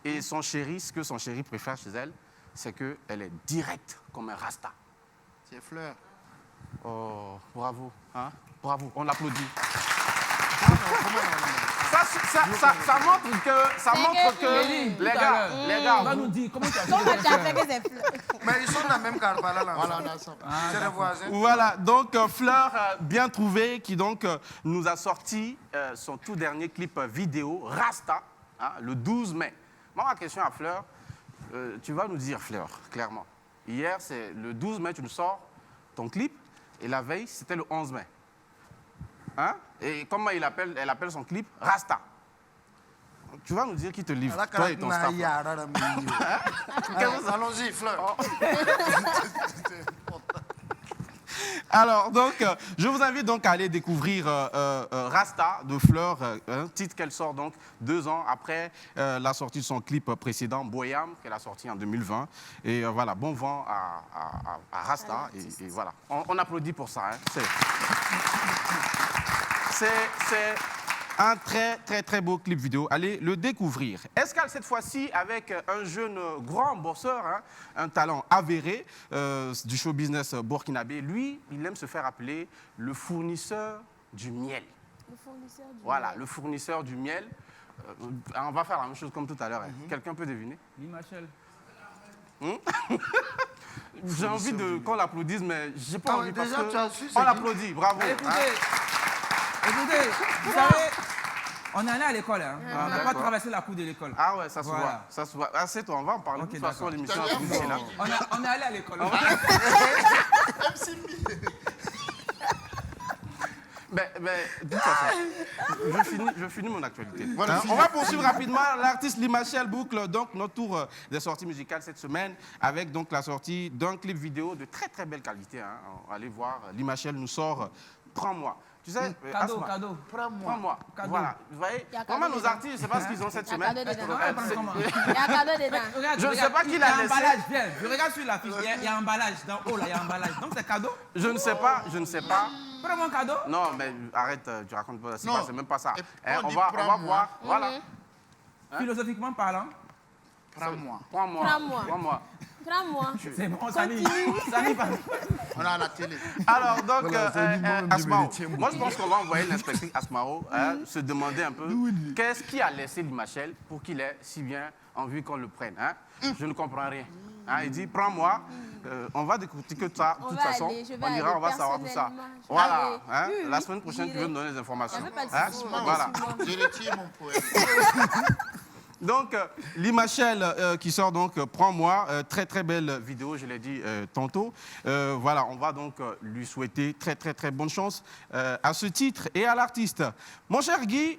Et son chéri, ce que son chéri préfère chez elle, c'est qu'elle est directe comme un rasta. C'est Fleur. Oh, bravo. Hein? Bravo, on l'applaudit. Ça montre que les gars, On va nous dire comment tu as Comment tu as fait fait. que c'est fleur? Mais ils sont dans la même Karbala là. Voilà, on a ça. C'est les voisins. Voilà, donc Fleur bien trouvée qui donc nous a sorti son tout dernier clip vidéo, Rasta, hein, le 12 mai. Moi, ma question à Fleur, tu vas nous dire, Fleur, clairement. Hier, c'est le 12 mai, tu nous sors ton clip, et la veille, c'était le 11 mai. Hein? Et comment elle appelle son clip? Rasta. Tu vas nous dire qui te livre, toi et ton staff. Allons-y, Fleur. Alors, donc, je vous invite donc à aller découvrir Rasta de Fleur, un titre qu'elle sort donc 2 ans après la sortie de son clip précédent, Boyam, qu'elle a sorti en 2020. Et voilà, bon vent à Rasta. Et voilà, on applaudit pour ça. Hein. C'est un très beau clip vidéo. Allez le découvrir. Escale cette fois-ci avec un jeune grand bosseur, hein, un talent avéré du show business burkinabé. Lui, il aime se faire appeler le fournisseur du miel. Le fournisseur du Voilà, le fournisseur du miel. On va faire la même chose comme tout à l'heure. Hein. Quelqu'un peut deviner? Machel. J'ai envie qu'on l'applaudisse, mais j'ai pas envie parce déjà, que tu as su, c'est on qui? l'applaudit. Bravo. Écoutez, vous savez, on est allé à l'école, hein. On n'a pas D'accord. traversé la cour de l'école. Ah ouais, ça se Voilà. voit. Ça se voit. Ah, c'est toi, on va en parler. Ok, de toute façon, d'accord. l'émission a fini là. On est allé à l'école. Mais de toute façon, je finis mon actualité. Voilà, Hein, on va poursuivre rapidement. L'artiste Limachel boucle donc notre tour des sorties musicales cette semaine avec donc la sortie d'un clip vidéo de très belle qualité. Hein. Allez voir, Limachel nous sort Prends-moi. Tu sais, Cadeau. Prends-moi. Cadeau. Voilà, vous voyez, Il y a vraiment cadeau nos artistes, je ne sais pas ce qu'ils ont cette Il y a semaine. cadeau dedans. C'est- Il y a un cadeau dedans. Regarde, Je ne sais regarde, pas qui il y l'a a laissé. emballage, viens. Je regarde sur la fiche, il y a emballage. Dans haut, là, il y a emballage. Donc c'est cadeau. Je ne sais pas. Prends mon cadeau. Non, mais arrête, tu racontes pas, c'est même pas ça. Et Hein, on on dit va prends-moi. voir, voilà. Philosophiquement parlant, Prends-moi. Prends-moi. Prends-moi. Prends-moi. Prends-moi. C'est bon, Sani. Sani, pardon. On a la télé. Alors, donc, Voilà, ça dit, moi-même, je me Asmao, les tiens, moi. moi, je pense qu'on va envoyer l'inspectrice Asmao se demander un peu qu'est-ce qui a laissé Limachel pour qu'il ait si bien envie qu'on le prenne. Hein? Je ne comprends rien. Hein? Il dit, prends-moi, on va décortiquer ça. De On toute va façon, aller, je vais on ira, aller on va savoir tout ça. personnellement. Je vais Voilà. aller. Hein? Oui, La oui, semaine prochaine, tu j'irai. veux me donner des informations. Il y a même pas de Hein? souci. Voilà. Je retire mon poème. Donc, Limachel qui sort donc Prends-moi, très très belle vidéo, je l'ai dit tantôt. Voilà, on va donc lui souhaiter très très très bonne chance à ce titre et à l'artiste. Mon cher Guy,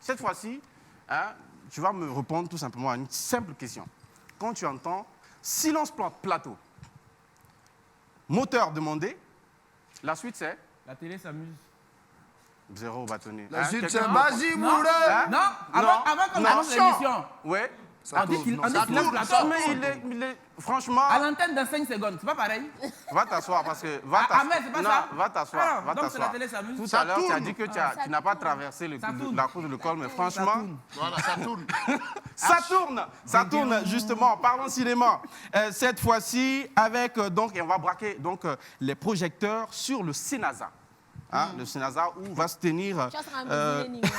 cette fois-ci, hein, tu vas me répondre tout simplement à une simple question. Quand tu entends silence plateau, moteur demandé, la suite c'est La télé s'amuse. zéro bâtonnier. La suite, quelqu'un- c'est Bazi Mouré. Hein? Non, avant qu'on Non. commence l'émission, Ouais. on dit qu'il ça silence tourne, plateau. ça Mais franchement, À l'antenne dans 5 secondes, c'est pas pareil. va t'asseoir parce que... Ah, mais c'est pas non, ça. va t'asseoir, Alors, va donc c'est la t'asseoir. télé s'amuse. Tout Ça à l'heure, tu as tourne. dit que ça tu n'as pas tourne. traversé Ça tourne. la cour de l'école, mais Ça franchement... tourne. Voilà, ça tourne. Ça tourne justement. Parlons cinéma. Cette fois-ci, avec donc, et on va braquer donc les projecteurs sur le Sénasa. Hein, le Sénasa où va se tenir... Tu seras un euh, musulman.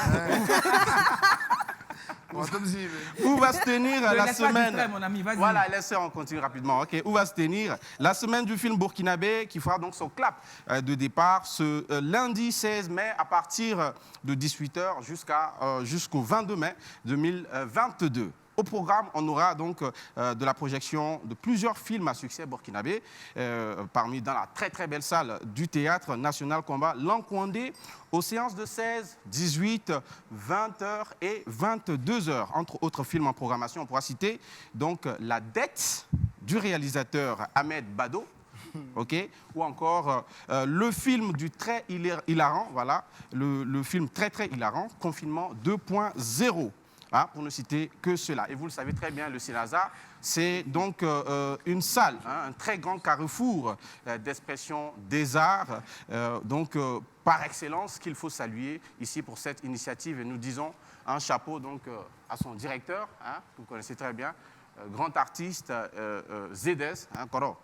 où va se tenir Ne la laisse pas semaine. distraire, mon ami, vas-y. Voilà, laissez, on continue rapidement. Ok, où va se tenir la semaine du film burkinabé qui fera donc son clap de départ ce lundi 16 mai à partir de 18h jusqu'au 22 mai 2022. Au programme, on aura donc de la projection de plusieurs films à succès burkinabé, parmi dans la très très belle salle du Théâtre National Combat Lankondé, aux séances de 16, 18, 20h et 22h. Entre autres films en programmation, on pourra citer donc La Dette du réalisateur Ahmed Bado, ok, ou encore le film du très hilarant, voilà, le film très très hilarant, Confinement 2.0. Hein, pour ne citer que cela. Et vous le savez très bien, le Sénasa, c'est donc une salle, hein, un très grand carrefour d'expression des arts, donc par excellence qu'il faut saluer ici pour cette initiative. Et nous disons un chapeau donc à son directeur, hein, que vous connaissez très bien, grand artiste ZS, hein, Koro.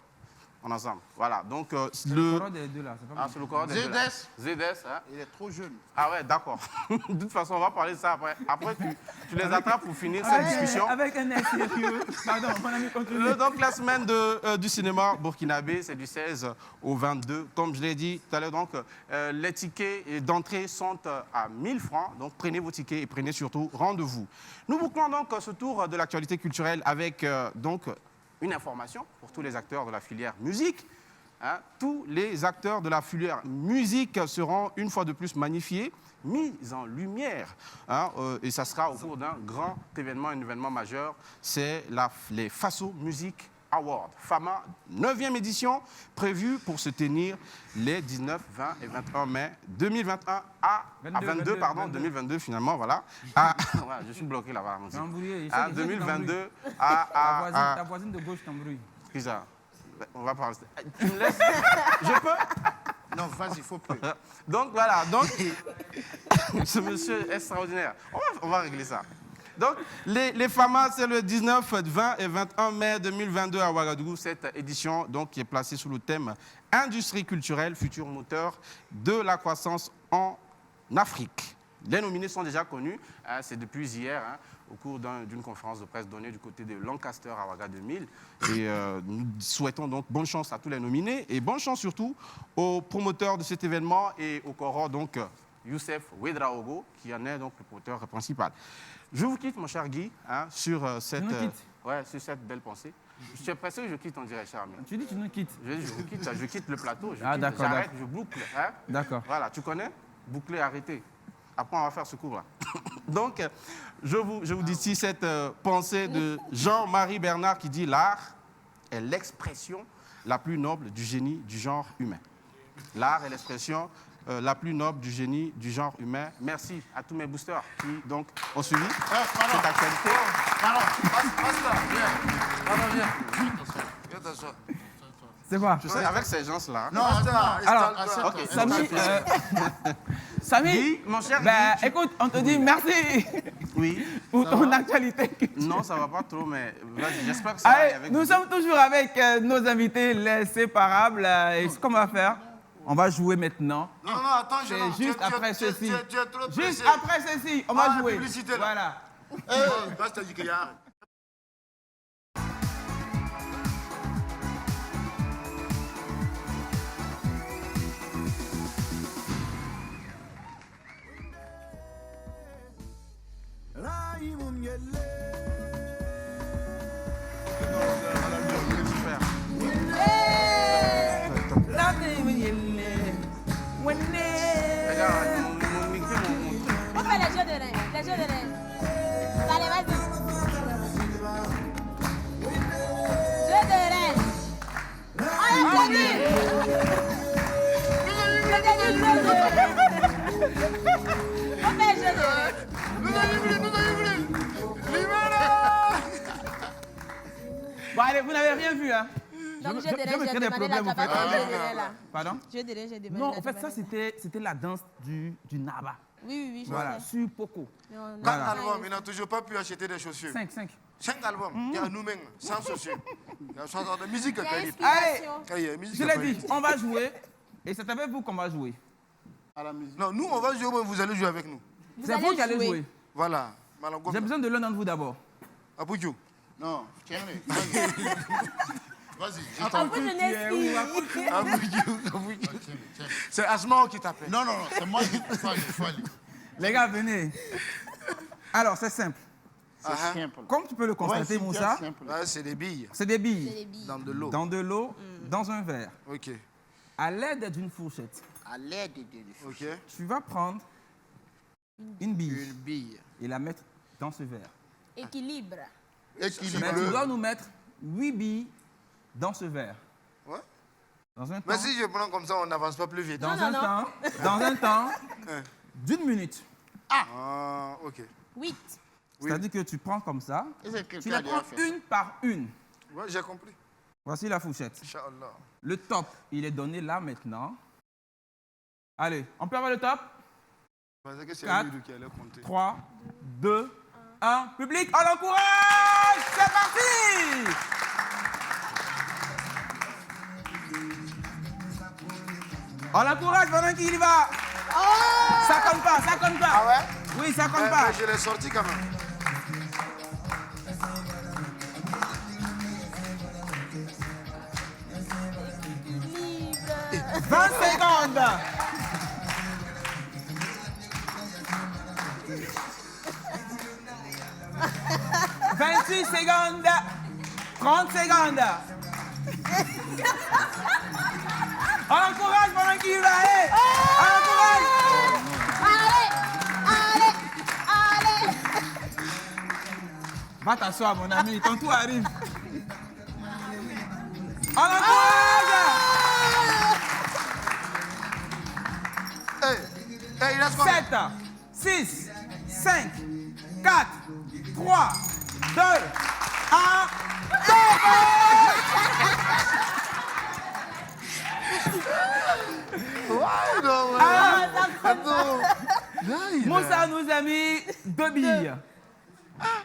En ensemble. Voilà, donc Le coro des deux là, c'est pas Ah, c'est le corps des deux, là. ZS, hein? Il est trop jeune. Ah ouais, d'accord. De toute façon, on va parler de ça après. Après, tu les attrapes pour finir cette discussion. Avec un air sérieux. Pardon, mon ami, continue. Donc, la semaine du cinéma burkinabé, c'est du 16 au 22. Comme je l'ai dit tout à l'heure, donc, les tickets d'entrée sont à 1000 francs. Donc, prenez vos tickets et prenez surtout rendez-vous. Nous bouclons donc ce tour de l'actualité culturelle avec donc une information pour tous les acteurs de la filière musique. Hein, tous les acteurs de la filière musique seront une fois de plus magnifiés, mis en lumière. Hein, et ça sera au cours d'un grand événement, un événement majeur. C'est les Faso Music Awards. FAMA, 9e édition, prévue pour se tenir les 19, 20 et 21 mai 2021 à 2022 finalement, voilà. Voilà, je suis bloqué là-bas. À 2022 Ta voisine de gauche t'embrouille. Qui ça? On va parler. Tu me laisses? Je peux? Non, vas-y, il faut plus. Donc voilà, donc ce monsieur extraordinaire. On va régler ça. Donc les FAMA, c'est le 19, 20 et 21 mai 2022 à Ouagadougou. Cette édition donc, qui est placée sous le thème Industrie culturelle, futur moteur de la croissance en Afrique. Les nominés sont déjà connus, hein, c'est depuis hier, hein, au cours d'une conférence de presse donnée du côté de Lancaster à Ouaga 2000. Et nous souhaitons donc bonne chance à tous les nominés et bonne chance surtout aux promoteurs de cet événement et au Coro, donc Youssef Ouedraogo, qui en est donc le promoteur principal. Je vous quitte, mon cher Guy, hein, sur cette belle pensée. Je suis pressé que je quitte, on dirait, cher ami. Tu dis que tu nous quittes. Je quitte le plateau, j'arrête, je boucle. Hein. D'accord. Voilà, tu connais? Boucler, arrêter. Après, on va faire ce cours-là. Donc, je vous dis ici cette pensée de Jean-Marie Bernard qui dit « L'art est l'expression la plus noble du génie du genre humain. » L'art est l'expression la plus noble du génie du genre humain. Merci à tous mes boosters qui donc, ont suivi cette actualité. Viens t'asseoir. C'est quoi? Tu sais, avec ces gens-là... Non, attends. Alors, ok, Samy, Samy, Guy, mon cher ben, Guy, écoute, on te dit merci Oui. pour ton actualité culturelle. Non, ça va pas trop, mais vas-y, j'espère que ça va aller Allez, avec nous vous. sommes toujours avec nos invités, les séparables. Et ce qu'on va faire, on va jouer maintenant. Non, non, attends, C'est Jérôme, juste après ceci. Tu es trop Juste pressé. après ceci, on va la jouer. publicité, là. Voilà. Basta dit qu'il y a. Regarde, mon micro, On fait les jeux de reins. Les jeux de reins. Allez, vas-y. Jeux de reins. On applaudit. C'était du jeu de reins. On fait les jeux de reins. Bon, allez, vous n'avez rien vu, hein? Donc, Je jeu de me reins, j'ai crée des demandé la problèmes, en fait. cabane. Jeu de reins, là. Pardon? Jeu de reins, j'ai demandé Non, la en fait, ça, cabane. c'était la danse du Naba. Oui, oui, je Voilà, sais. sur Poco. Mais on a- 4 albums, il n'a toujours pas pu acheter des chaussures. 5. 5 albums, il y a nous-mêmes, sans chaussures. Il y a 60 de musique. Il y a qualité. inspiration. Il y a musique Je l'ai qualité. dit, on va jouer. Et c'est avec vous qu'on va jouer. À la musique. Non, nous, on va jouer, mais vous allez jouer avec nous. Vous C'est vous qui allez jouer. Voilà. Malangom. J'ai besoin de l'un d'entre vous d'abord. Apoudiou. Non, tiens-les. Vas-y, Ah, attends. vous, je n'explique. Apoudiou. Apoudiou. Tiens-les. C'est Asma qui t'appelle. Non, non, non, c'est moi qui faut aller. Les gars, venez. Alors, c'est simple. C'est simple. Comme tu peux le constater, Ouais, Moussa, c'est simple. Ouais, c'est des billes c'est des C'est billes les billes. dans de l'eau. dans de l'eau, dans un verre. Ok. À l'aide d'une fourchette, À l'aide de Ok. tu vas prendre une bille Une bille. et la mettre dans ce verre. Équilibre. Mais tu équilibre. dois nous mettre 8 billes dans ce verre. Ouais. Dans un temps, Mais si je prends comme ça, on n'avance pas plus vite. dans Non, un non, temps, dans un temps Hein. d'une minute. Ah, ok. 8. Oui. C'est-à-dire que tu prends comme ça, Et c'est tu quelqu'un les qui prends a fait. une par une. Ouais, j'ai compris. Voici la fourchette. Inch'Allah. Le top, il est donné là maintenant. Allez, on peut avoir le top? Je pensais que c'est 4, lui qui allait compter. 3, 2, 1. Public, on l'encourage! C'est parti! On l'encourage pendant qu'il y va. Ça compte pas, ça compte pas. Ah ouais? Oui, ça compte Mais pas. je l'ai sorti quand même. Libre. 20 secondes. « 28 secondes, 30 secondes. On encourage pendant qu'il y va, hey. On encourage. Allez, allez, allez. Va t'asseoir, mon ami, ton tour arrive. On encourage. Hey, hey, il reste combien? 7, 6, 5, 4, 3, 2, 1. Moussa nous a mis 2 billes.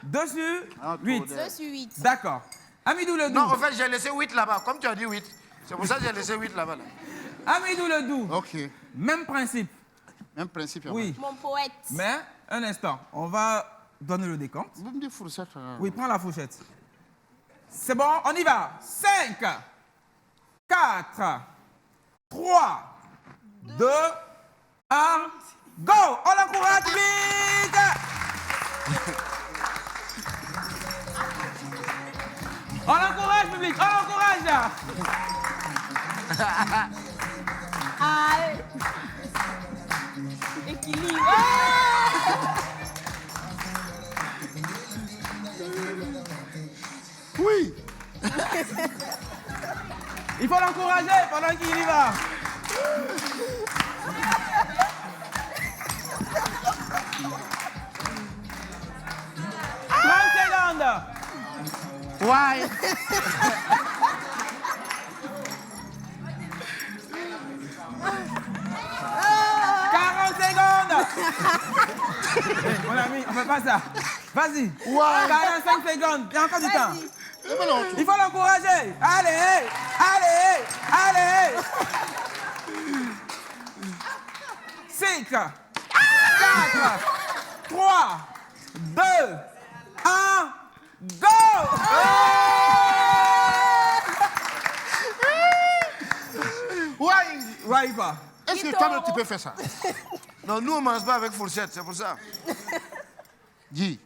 Dessus, 8. Je suis 8. D'accord. Amidou le Non, en doux. fait, j'ai laissé 8 là-bas. Comme tu as dit 8. C'est pour ça que j'ai laissé 8 là-bas. Là. Amidou le doux. Ok. Même principe. Même principe. Oui. Mon poète. Mais, un instant, on va donner le décompte. Vous me dites fourchette. Oui, prends la fourchette. C'est bon, on y va. 5, 4, 3, 2, 1, go! On l'encourage vite! On l'encourage, public, on l'encourage! Allez. Équilibre. Oui. Il faut l'encourager pendant qu'il y va. Secondes. Ouais. 40 secondes. Mon ami, on fait pas ça. Vas-y. Ouais. 45 secondes. Il y a encore du temps. Vas-y. Il faut l'encourager. Allez, allez, allez. 5, 4, 3, 2, 1, go! Ouais, pas. Est-ce que toi-même tu peux faire ça? Non, nous on mange pas avec fourchette, c'est pour ça. Dis,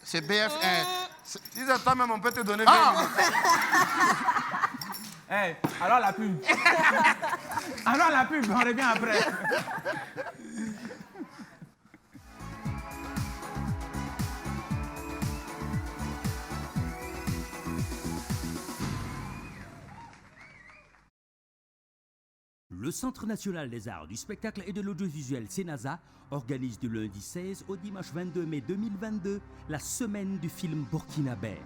c'est BF1. Si c'est toi-même, on peut te donner 20 minutes. Hey, alors la pub. Alors la pub, on revient après. Le Centre national des arts du spectacle et de l'audiovisuel CNASA organise du lundi 16 au dimanche 22 mai 2022 la semaine du film burkinabé.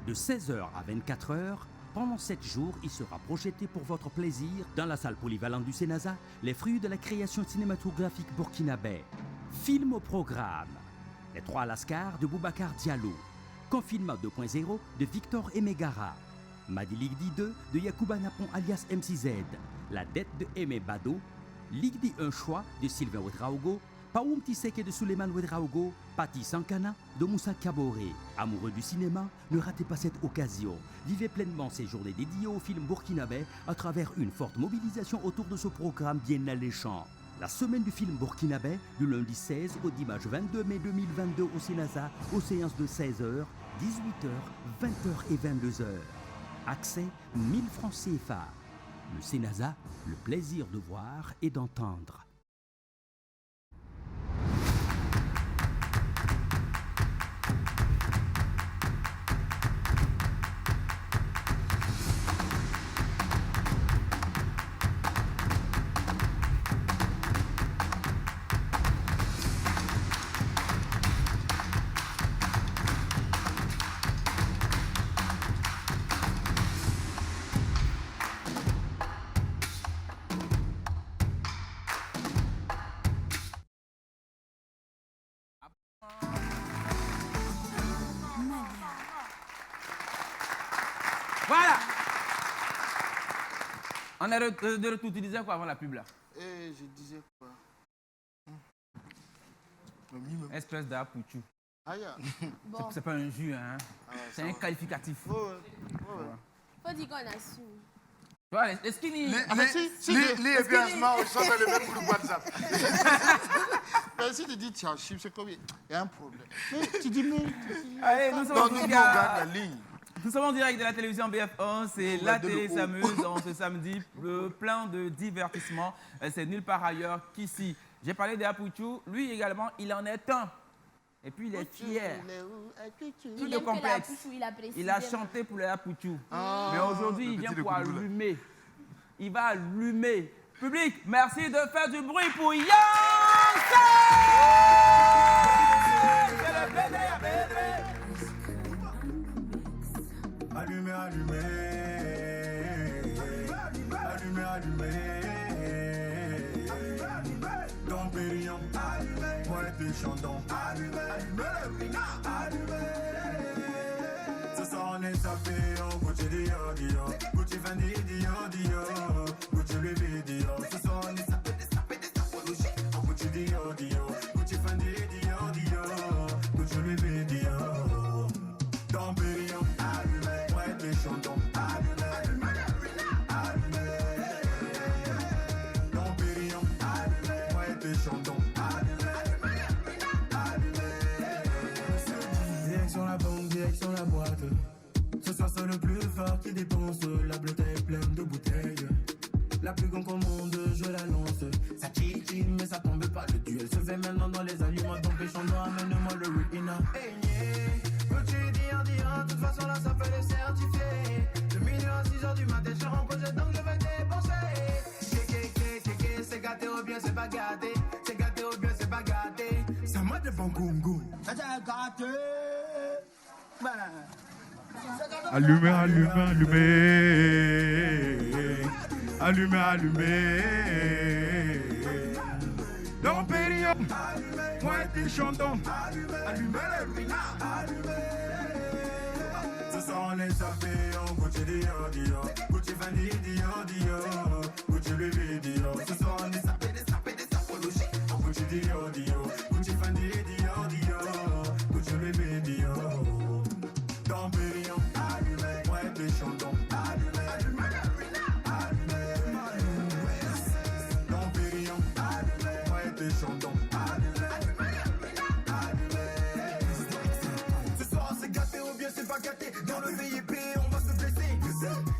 De 16h à 24h, pendant 7 jours, il sera projeté pour votre plaisir dans la salle polyvalente du CNASA les fruits de la création cinématographique burkinabé. Film au programme. Les 3 Lascars de Boubacar Diallo. Confinement 2.0 de Victor Emegara. Madiligdi 2 de Yacouba Napon alias MCZ. La dette de Aimé Bado. Ligdi Un choix de Sylvain Ouedraogo. Paoum Tisseke de Souleymane Ouedraogo. Pati Sankana de Moussa Kaboré. Amoureux du cinéma, ne ratez pas cette occasion. Vivez pleinement ces journées dédiées au film burkinabé à travers une forte mobilisation autour de ce programme bien alléchant. La semaine du film burkinabé du lundi 16 au dimanche 22 mai 2022 au CNASA aux séances de 16h, 18h, 20h et 22h. Accès 1000 francs CFA. Le CNASA, le plaisir de voir et d'entendre. Voilà. On est de retour. Tu disais quoi avant la pub là? Je disais quoi? Espèce d'apouchou. Aïe. Bon, C'est pas un jus, hein. C'est un qualificatif. faut dire qu'on assume. Tu vois, les skinny. Lui et puis Asma, on sont dans le même groupe WhatsApp. Mais si tu dis tiens, c'est comme il y a un problème. Mais tu dis mais. Allez, nous sommes Non, en nous, tout on cas- garde la ligne. Nous sommes en direct de la télévision BF1, c'est On la garde télé le haut. s'amuse en ce samedi, plein de divertissements. C'est nulle part ailleurs qu'ici. J'ai parlé d'Apouchou, lui également, il en est un. Et puis il est fier. Tout le complexe. Il a chanté pour les Apouchou. Mais aujourd'hui, il vient pour allumer. Il va allumer. Public, merci de faire du bruit pour Yancey! C'est le Bédé à Bédé. Allumez, allumez. Allumez, allumez. Don Pérignon. Pointe et Chandon. Allumez. Ce soir on est tapé, on Gucci Dior Dior. Gucci Fendi Dior Dior. Gucci Louis Dior. Ce soir on est tapé, on Gucci Dior Dior. Gucci Fendi Dior Dior. Gucci Louis Dior. Don Pérignon. Pointe et Chandon. Don Pérignon. Pointe et Chandon. Direction la banque, direction la boîte. Ce soir c'est le plus fort qui dépense. La bouteille est pleine de bouteilles. La plus grande commande, je la lance. Ça chichi, mais ça tombe pas. Le duel se fait maintenant dans les aliments. Donc péchons, amène-moi le Rina. Peux-tu dire, de toute façon là ça peut les certifier. De minuit à 6h du matin, je rentre posé donc je vais dépenser. C'est gâté ou bien c'est pas gâté. C'est gâté ou bien c'est pas gâté. Ça m'a de bon goût. Ça t'a gâté. Allumez, allumez, allumez. Allumez, allumez. Don Pérignon. Pointe et Chandon. Allumez les ruinards. Ce sont les sapés, Gucci Dior Dior, Gucci Fanny Dior Dior, Gucci Louis Dior. Ce sont les sapés, sapologiques, Gucci Dior Dior, Gucci Fanny Dior Dior, Gucci Louis Dior. Dans Périllon, allumez, Pointe et Chandon, allumez, allumez les ruinards, allumez, dans Périllon, allumez, Pointe et Chandon. C'est pas gâté, dans le VIP on va se blesser.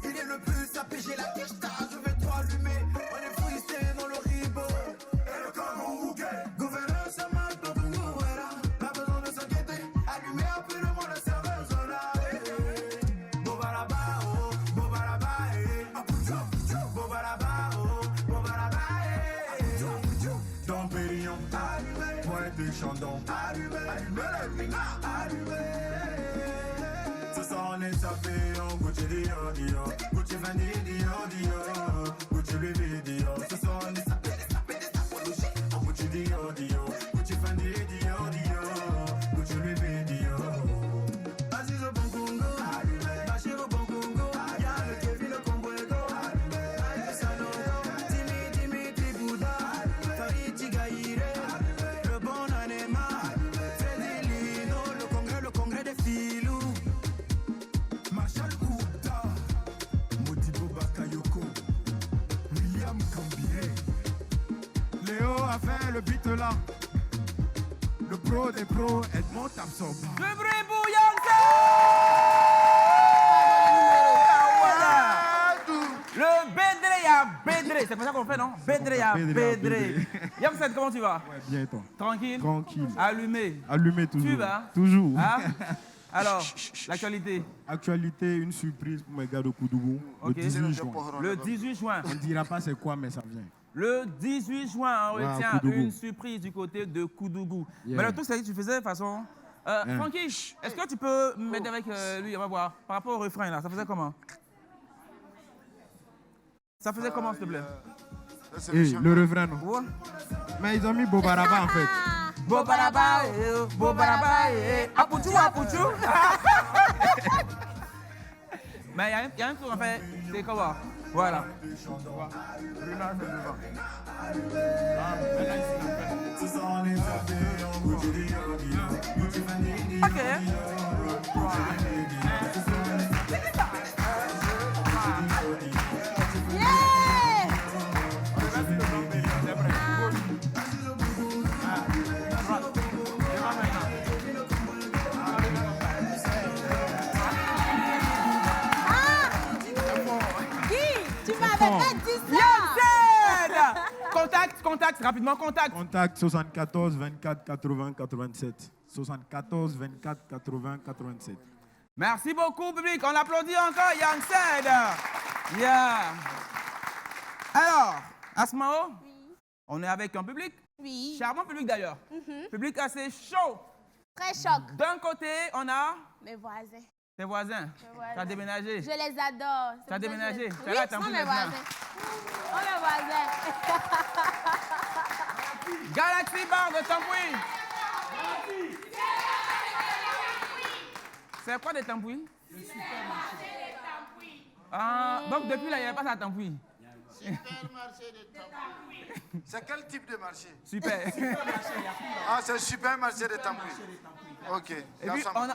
Il est le plus sapé, j'ai la quicheta, je vais trop allumer. On est fristé dans le ribo. Et le Congo Ougué. Gouverneur, ça marche dans tout le pas besoin de s'inquiéter. Allumez, appelez-moi la serveuse là. Bobalaba, bobalaba, bobalaba, bobalaba. Dans Périllon, allumez. Pointe et Chandon, allumez. Allumez les ruinards, allumez. Ce sont les sapés, Gucci Dior Dior, Gucci Fanny Dior Dior, Gucci Louis Dior. Ce sont les sapés, sapologiques, Gucci Dior Dior, Gucci Fanny Dior Dior, Gucci Louis Dior. Assis au bon Congo, marché au bon Congo, y'a le Kevin le Comboego, Aïe Sanogo, Dimitri Bouddha, Farid Tigaïre, le bon Anema, Freddy Lino, le congrès des filous. Marshall Ouda, Modibo Bakayoko, William Kambiré. Léo a fait le beat là. Le pro des pros, Edmond Tapsoba. Le bruit pour Yangtze. Le Bédré, ya Bédré. C'est comme ça qu'on fait, non? Bédré, ya Bédré. Yangtze, comment tu vas? Ouais, bien toi. Tranquille? Tranquille. Allumé? Allumé toujours. Tu vas? Toujours. Hein? Alors, l'actualité? Actualité, une surprise pour mes gars de Koudougou. Okay. Le 18 juin. Le 18 juin. On ne dira pas c'est quoi, mais ça vient. Le 18 juin, on retient Koudougou. une surprise du côté de Koudougou. Yeah. Mais le truc, c'est que tu faisais de façon... Francky, est-ce que tu peux m'aider avec lui? On va voir. Par rapport au refrain, là, ça faisait comment? Ça faisait comment, s'il te plaît? Le refrain, non? Ouais. Mais ils ont mis Bobaraba, en fait. Bobaraba, Bobaraba, Apouchou, Apouchou. Mais il y a un truc, en fait, c'est comment? Voilà. Ok. Tu m'avais pas dit ça. Contact, rapidement, contact. Contact 74 24 80 87. 74 24 80 87. Merci beaucoup, public. On applaudit encore Yangtze. Yeah. Alors, Asmao, on est avec un public. Oui. Charmant public d'ailleurs. Public assez chaud. Très choc. D'un côté, on a Mes voisins. tes voisins. Tu as déménagé. Je les adore. Tu as déménagé. Oui, ce sont mes voisins. Oh, mes voisins. Galaxy Bar de Tambouille. C'est quoi des Tambouilles? Le supermarché des Tambouilles. Ah, donc depuis là, il n'y avait pas ça à Tambouille. Supermarché de Tambouille. C'est quel type de marché? Super. Ah, c'est le supermarché de Tambouille. Ok. Et puis, on a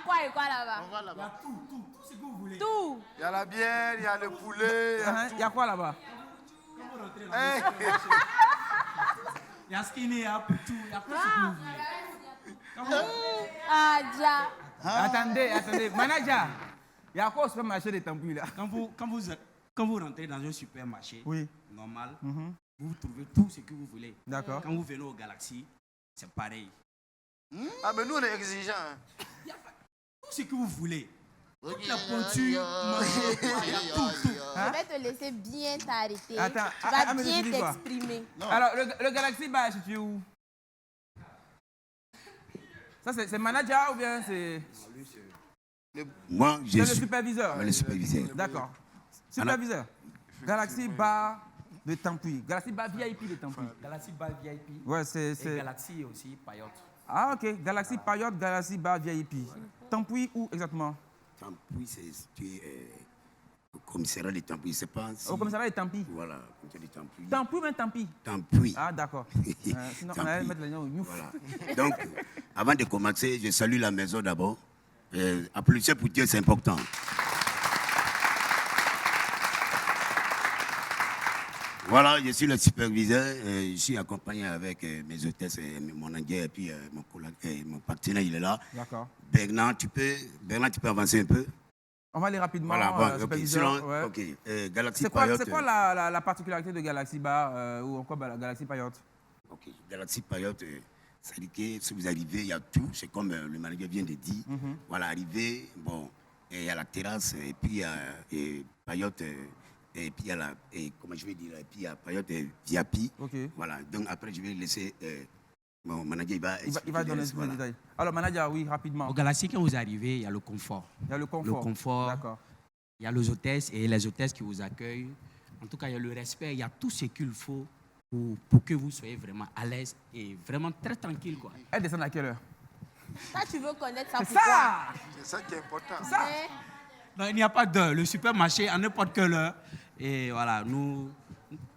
quoi et quoi là-bas? On va là-bas. Tout ce que vous voulez. Tout. Il y a la bière, il y a le poulet. Il y a quoi là-bas? Il y a skinny, il y a tout, il y a tout ce que vous voulez. Ah, déjà. Attendez. Manager, il y a quoi au supermarché des Tambouilles là? Quand vous rentrez dans un supermarché normal, vous trouvez tout ce que vous voulez. D'accord. Quand vous venez au Galaxy, c'est pareil. Ah, mais nous, on est exigeants. Hein. Tout ce que vous voulez. Toute la pointure, tout. Je vais te laisser bien t'arrêter. Attends, tu vas bien t'exprimer. Alors, le Galaxy Bar, tu es où? Ça, c'est manager ou bien c'est... Moi, je suis... suis le superviseur? Le superviseur. D'accord. Superviseur. Galaxy Bar de Tampuy. Galaxy Bar VIP de Tampuy. Galaxy Bar VIP. Ouais, c'est... Et Galaxy aussi, Payotte. Ah, ok. Galaxy Payotte, Galaxy Bar VIP. Voilà. Tampuy, où exactement? Tampuy, c'est au commissariat de Tampuy. C'est pas... Si... Au commissariat de Tampuy? Voilà, commissariat de Tampuy. Tampuy, mais Tampuy? Tampuy. Ah, d'accord. Sinon, on allait mettre le nom au Youf. Voilà. Donc, avant de commencer, je salue la maison d'abord. Applaudissez pour Dieu, c'est important. Voilà, je suis le superviseur. Je suis accompagné avec mes hôtesses, mon indien et puis mon collègue, mon partenaire, il est là. D'accord. Bernard, tu peux avancer un peu? On va aller rapidement. Voilà, bon, superviseur. sinon, Ouais. ok. Galaxy C'est Payotte. quoi la particularité de Galaxy Bar ou encore Galaxy Payotte? Ok, Galaxy Payotte, ça dit que si vous arrivez, il y a tout. C'est comme le manager vient de dire. Voilà, arrivé, bon, il y a la terrasse, et puis il y a Payotte, et puis il y a comment je vais dire, et puis il y a Payotte VIP. Ok. Voilà, donc après, je vais laisser mon manager, il va donner tous les détails. Alors, manager, oui, rapidement. Au Galaxy, quand vous arrivez, il y a le confort. Il y a le confort. Le confort. D'accord. Il y a les hôtesses et les hôtesses qui vous accueillent. En tout cas, il y a le respect, il y a tout ce qu'il faut pour que vous soyez vraiment à l'aise et vraiment très tranquille, quoi. Elle descend à quelle heure? Ça, tu veux connaître ça C'est pourquoi? ça! C'est ça qui est important. C'est ça! Non, il n'y a pas d'heure. Le supermarché, à n'importe quelle heure. Et voilà, nous...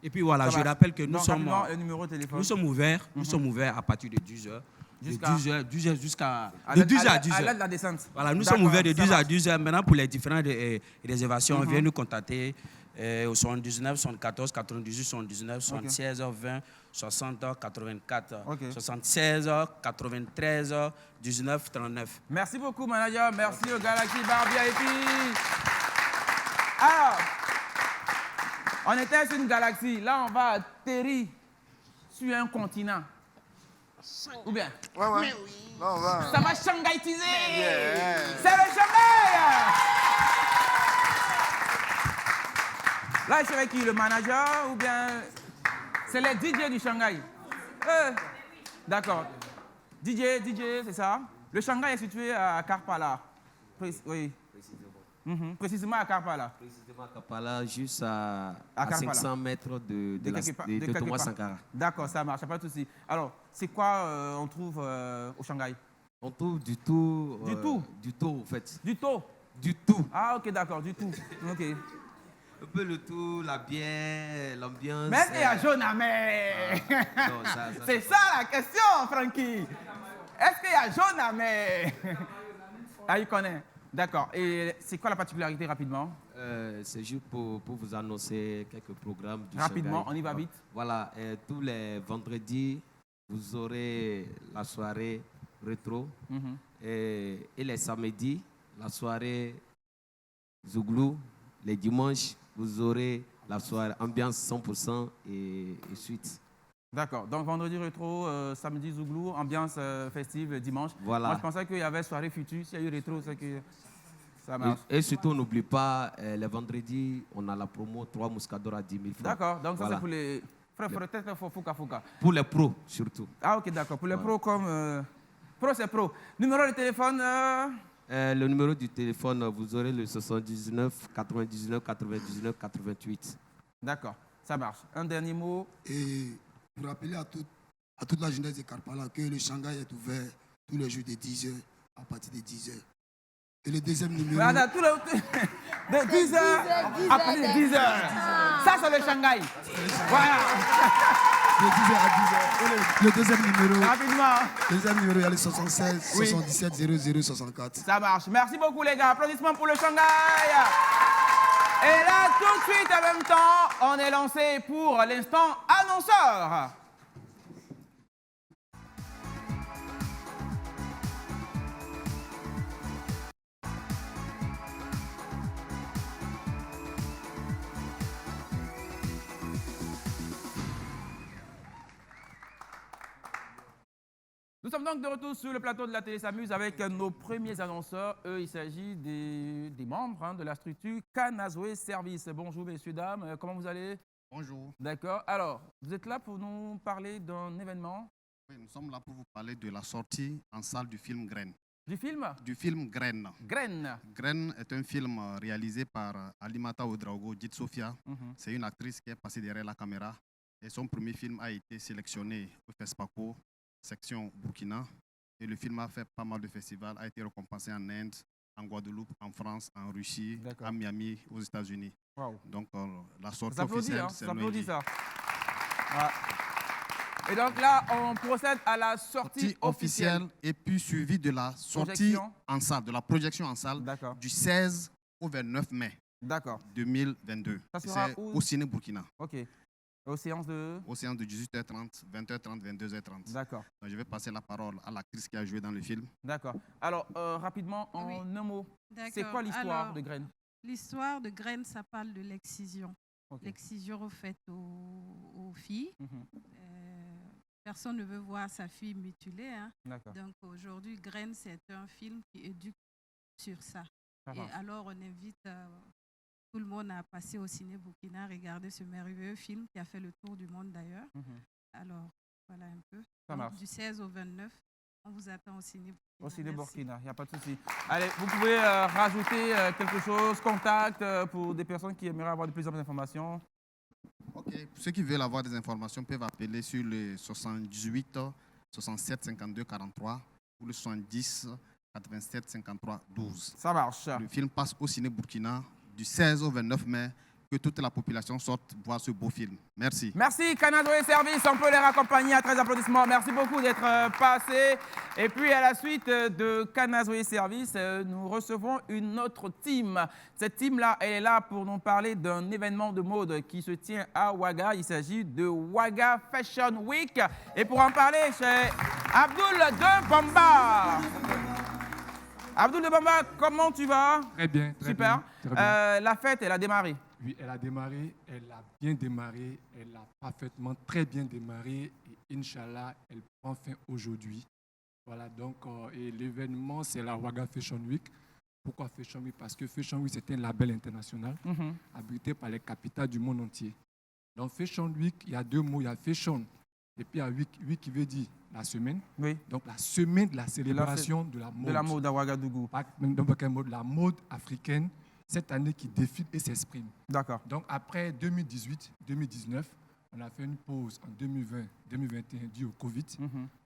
Et puis voilà, je rappelle que nous sommes... Le numéro de téléphone. Nous sommes ouverts à partir de 10h. Jusqu'à... De 10h jusqu'à... De 10h à 10h. À l'aide de la descente. Voilà, nous sommes ouverts de 10h à 10h. Maintenant, pour les différentes réservations, viens nous contacter au 79 74 98 79 76 20 60 84 76 93 19 39. Merci beaucoup, manager. Merci au Galaxy Bar VIP. Alors, on était sur une galaxie. Là, on va atterrir sur un continent. Ou bien? Ouais. Mais oui. Là, on va... Ça va shanghaïtiser. Yeah. C'est le Shanghai. Là, je serai qui? Le manager ou bien c'est les DJ du Shanghai? D'accord. DJ, c'est ça? Le Shanghai est situé à Karpala. Oui. Précisément à Karpala. Précisément à Karpala, juste à Karpala. 500 mètres de Thomas Sankara. D'accord, ça marche, pas de souci. Alors, c'est quoi on trouve au Shanghai? On trouve du tout. Du tout? Du tout, en fait. Du tout? Du tout. Ah, ok, d'accord, du tout. Ok. Un peu le tout, la bière, l'ambiance. Mais est-ce qu'il y a jaune à mer? C'est ça la question, Francky. Est-ce qu'il y a jaune à mer? Ah, il connaît. D'accord. Et c'est quoi la particularité rapidement? C'est juste pour vous annoncer quelques programmes du rapidement, Shanghai. On y va vite. Voilà, tous les vendredis, vous aurez la soirée rétro. Et les samedis, la soirée Zouglou. Les dimanches, vous aurez la soirée ambiance 100% et suite. D'accord. Donc vendredi rétro, samedi Zouglou, ambiance festive dimanche. Voilà. Moi, je pensais qu'il y avait soirée future. S'il y a eu rétro, c'est que ça marche. Et surtout, n'oublie pas, les vendredis, on a la promo 3 Mouscador à 10 000 francs. D'accord. Donc ça, c'est pour les... Frère, peut-être Fouka. Pour les pros, surtout. Ah, ok, d'accord. Pour les pros comme... Pro, c'est pro. Numéro de téléphone le numéro du téléphone, vous aurez le 79 99 99 88. D'accord, ça marche. Un dernier mot. Et pour rappeler à toute la jeunesse de Karpala que le Shanghai est ouvert tous les jours de 10h à partir de 10h. Et le deuxième numéro... Voilà, de 10h à partir de 10h. Ça, c'est le Shanghai. Voilà. De 10h à 10h. Le deuxième numéro... Rapidement. Le deuxième numéro, il y a le 76 77 00 64. Ça marche. Merci beaucoup, les gars. Applaudissements pour le Shanghai. Et là, tout de suite, en même temps, on est lancé pour l'instant annonceur. Nous sommes donc de retour sur le plateau de la télé S'amuse avec nos premiers annonceurs. Eux, il s'agit des membres de la structure Kanazoué Service. Bonjour messieurs, dames, comment vous allez? Bonjour. D'accord. Alors, vous êtes là pour nous parler d'un événement? Oui, nous sommes là pour vous parler de la sortie en salle du film Graines. Du film? Du film Graine. Graine. Graine est un film réalisé par Alimata Ouedraogo, dite Sophia. C'est une actrice qui est passée derrière la caméra. Et son premier film a été sélectionné au FESPACO, section Burkina. Et le film a fait pas mal de festivals, a été récompensé en Inde, en Guadeloupe, en France, en Russie, à Miami, aux États-Unis. Wow. Donc la sortie officielle, c'est lundi. Ça. Voilà. Et donc là, on procède à la sortie officielle. Et puis suivi de la sortie en salle, de la projection en salle du 16 au 29 mai 2022. C'est au Ciné Burkina. OK. Aux séances de 18h30, 20h30, 22h30. D'accord. Donc, je vais passer la parole à l'actrice qui a joué dans le film. D'accord. Alors, rapidement, en un mot, c'est quoi l'histoire de Graine? L'histoire de Graine, ça parle de l'excision. Okay. L'excision faite aux filles. Personne ne veut voir sa fille mutilée. Hein. Donc aujourd'hui, Graine, c'est un film qui éduque sur ça. Et alors, on invite tout le monde à passer au Ciné Burkina, regarder ce merveilleux film qui a fait le tour du monde d'ailleurs. Alors, voilà un peu. Donc, du 16 au 29, on vous attend au Ciné Burkina. Au Ciné Burkina, il n'y a pas de souci. Allez, vous pouvez rajouter quelque chose, contact pour des personnes qui aimeraient avoir de plus d'informations. OK. Pour ceux qui veulent avoir des informations, peuvent appeler sur le 78 67 52 43 ou le 70 87 53 12. Ça marche. Le film passe au Ciné Burkina du 16 au 29 mai. Que toute la population sorte voir ce beau film. Merci. Merci, Kanazoé Service. On peut les raccompagner à 13 applaudissements. Merci beaucoup d'être passé. Et puis, à la suite de Kanazoé Service, nous recevons une autre team. Cette team-là, elle est là pour nous parler d'un événement de mode qui se tient à Ouaga. Il s'agit de Ouaga Fashion Week. Et pour en parler, c'est Abdoul de Bamba. Abdoul de Bamba, comment tu vas? Très bien. Super. Très bien. La fête, elle a démarré. Oui, elle a démarré, elle a bien démarré, elle a parfaitement très bien démarré et Inch'Allah, elle prend fin aujourd'hui. Voilà, donc, et l'événement, c'est la Ouaga Fashion Week. Pourquoi Fashion Week? Parce que Fashion Week, c'est un label international abrité par les capitales du monde entier. Dans Fashion Week, il y a deux mots, il y a Fashion et puis il y a week qui veut dire la semaine. Oui. Donc, la semaine de la célébration de la mode. De la mode à Ouagadougou. La mode africaine. Cette année qui défile et s'exprime. D'accord. Donc après 2018-2019, on a fait une pause en 2020-2021 due au Covid.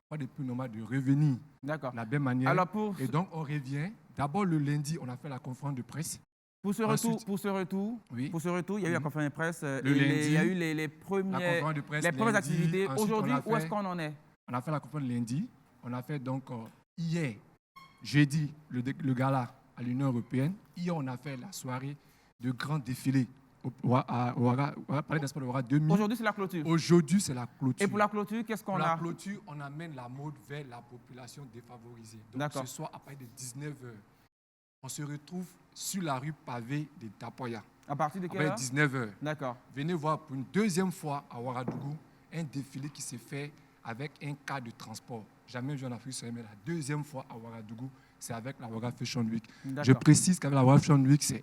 Pas de plus normal de revenir de la même manière. Alors et donc on revient. D'abord le lundi, on a fait la conférence de presse. Pour ce retour, il y a eu la conférence de presse. Il y a eu les premières activités. Aujourd'hui, où est-ce qu'on en est? On a fait la conférence lundi. On a fait donc hier, jeudi, le gala à l'Union européenne. Hier, on a fait la soirée de grand défilé à Palais des Sports de Ouaga 2000. Aujourd'hui, c'est la clôture. Aujourd'hui, c'est la clôture. Et pour la clôture, qu'est-ce qu'on a? Pour la clôture, on amène la mode vers la population défavorisée. Donc, ce soir, à partir de 19h, on se retrouve sur la rue pavée de Tapoya. À partir de quelle heure? 19h. D'accord. Venez voir pour une deuxième fois à Ouagadougou un défilé qui s'est fait avec un cas de transport. Jamais vu en Afrique, mais la deuxième fois à Ouagadougou, c'est avec la Ouaga Fashion Week. Je précise qu'avec la Ouaga Fashion Week, c'est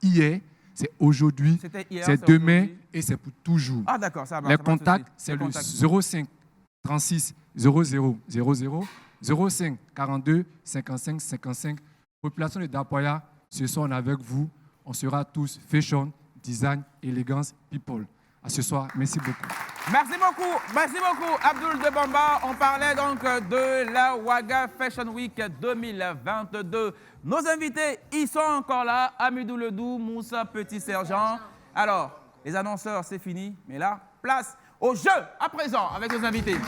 hier, c'est aujourd'hui, c'est demain et c'est pour toujours. Ah d'accord, ça va. Les contacts, c'est le 05 36 00 00 05 42 55 55. Population de Dapoya, ce soir on est avec vous. On sera tous fashion, design, élégance, people. À ce soir, merci beaucoup. Merci beaucoup, Abdoul de Bamba. On parlait donc de la Ouaga Fashion Week 2022. Nos invités, ils sont encore là. Amidou Ledou, Moussa Petit-Sergent. Alors, les annonceurs, c'est fini. Mais là, place au jeu à présent avec nos invités.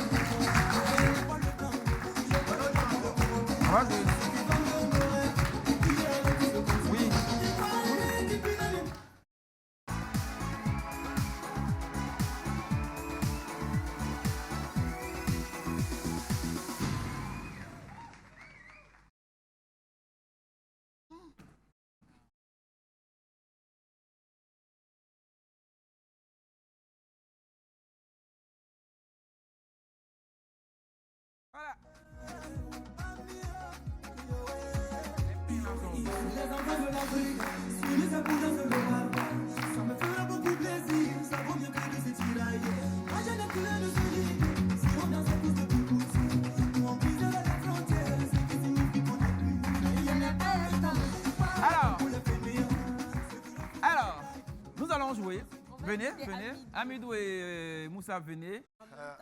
Venez. Amidou et Moussa, venez.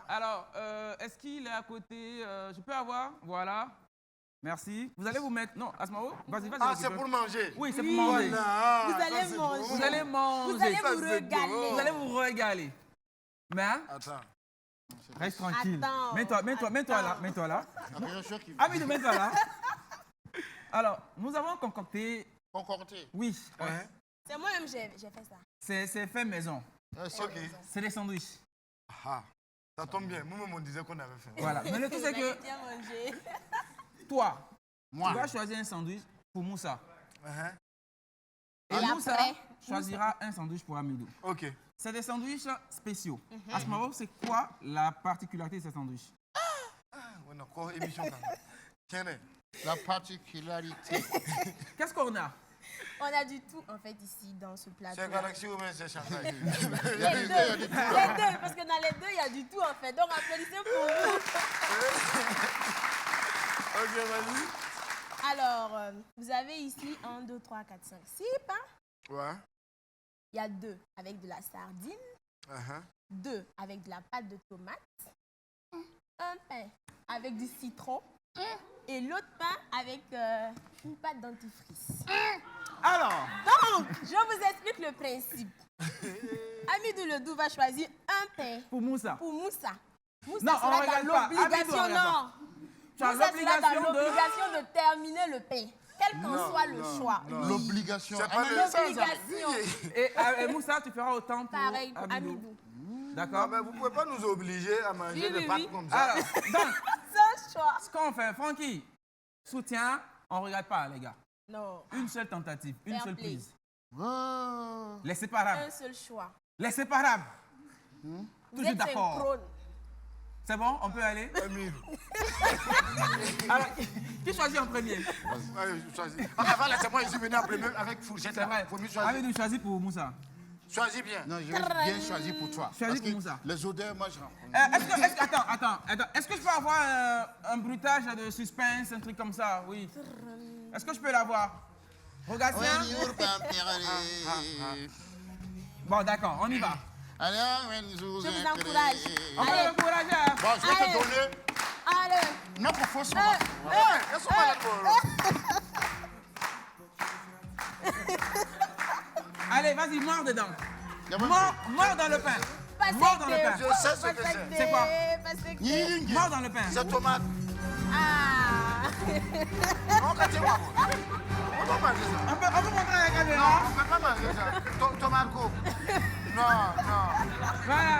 Alors, est-ce qu'il est à côté? Je peux avoir? Voilà. Merci. Vous allez vous mettre... Non, Asmao, vas-y. Ah, c'est pour manger? Oui, c'est pour manger. Voilà. Vous allez manger. Vous allez manger. Vous allez vous régaler. Vous allez vous régaler. Mais... Attends. Reste tranquille. Attends. Mets-toi là. Amidou, mets-toi là. Alors, nous avons concocté... Concocté? Oui. C'est moi-même, j'ai fait ça. C'est fait maison. Ok. C'est des sandwichs. Ah, ça tombe bien. Nous-mêmes, on disait qu'on avait fait. Voilà. Mais le truc, c'est que... Toi, tu vas choisir un sandwich pour Moussa. Et Moussa choisira un sandwich pour Amidou. Ok. C'est des sandwichs spéciaux. À ce moment, c'est quoi la particularité de ces sandwichs? On a encore émission quand même. Tiens, la particularité. Qu'est-ce qu'on a? On a du tout, en fait, ici, dans ce plateau. C'est Galaxy ou bien c'est Shanghai? Les deux, parce que dans les deux, il y a du tout, en fait. Donc, applaudissez pour vous. Ok, vas-y. Alors, vous avez ici 1, 2, 3, 4, 5, 6 pains. Ouais. Il y a 2 avec de la sardine. 2 avec de la pâte de tomate. Un pain avec du citron. Et l'autre pain avec une pâte dentifrice. Alors. Donc, je vous explique le principe. Amidou Ledou va choisir un pain. Pour Moussa. Pour Moussa. Moussa Non, on sera regarde dans pas. l'obligation, Amidou, non. Tu as Moussa sera dans l'obligation l'obligation de terminer le pain. Quel qu'en soit le choix. L'obligation. C'est pas l'obligation. Et Moussa, tu feras autant pour Pareil pour Amidou. D'accord. Mais vous ne pouvez pas nous obliger à manger des pâtes comme ça. Alors, donc, Seul choix. ce qu'on fait, Francky, soutien, on ne regarde pas, les gars. Non. Une seule tentative, une Fair seule play. prise. Les séparables. Un seul choix. Les séparables. Vous Toujours êtes d'accord. synchrone. C'est bon, on peut aller? Alors, qui choisit en premier? Allez, choisis. Avant, laissez-moi, je suis venu en premier avec fourchette. C'est vrai. Faut mieux choisir. Amidou, choisis pour Moussa. Choisis bien. Non, je vais bien choisir pour toi. Choisis Parce pour que Moussa. les odeurs, moi, je Attends. Est-ce que je peux avoir un bruitage de suspense, un truc comme ça? Oui. Est-ce que je peux l'avoir? Regarde ça. Bon, d'accord, on y va. Je vous encourage. On peut Allez. l'encourager, hein? Bon, je vais te donner Allez. notre fausse Allez, vas-y, mors dedans. Mors dans le pain. Mors dans le pain. Je sais ce que c'est. C'est quoi? Mors dans le pain. C'est tomate. Ah. On va moi. On va manger ça. On peut montrer à la caméra. Non, on ne peut pas manger ça. Tomate coupe. Non. Voilà.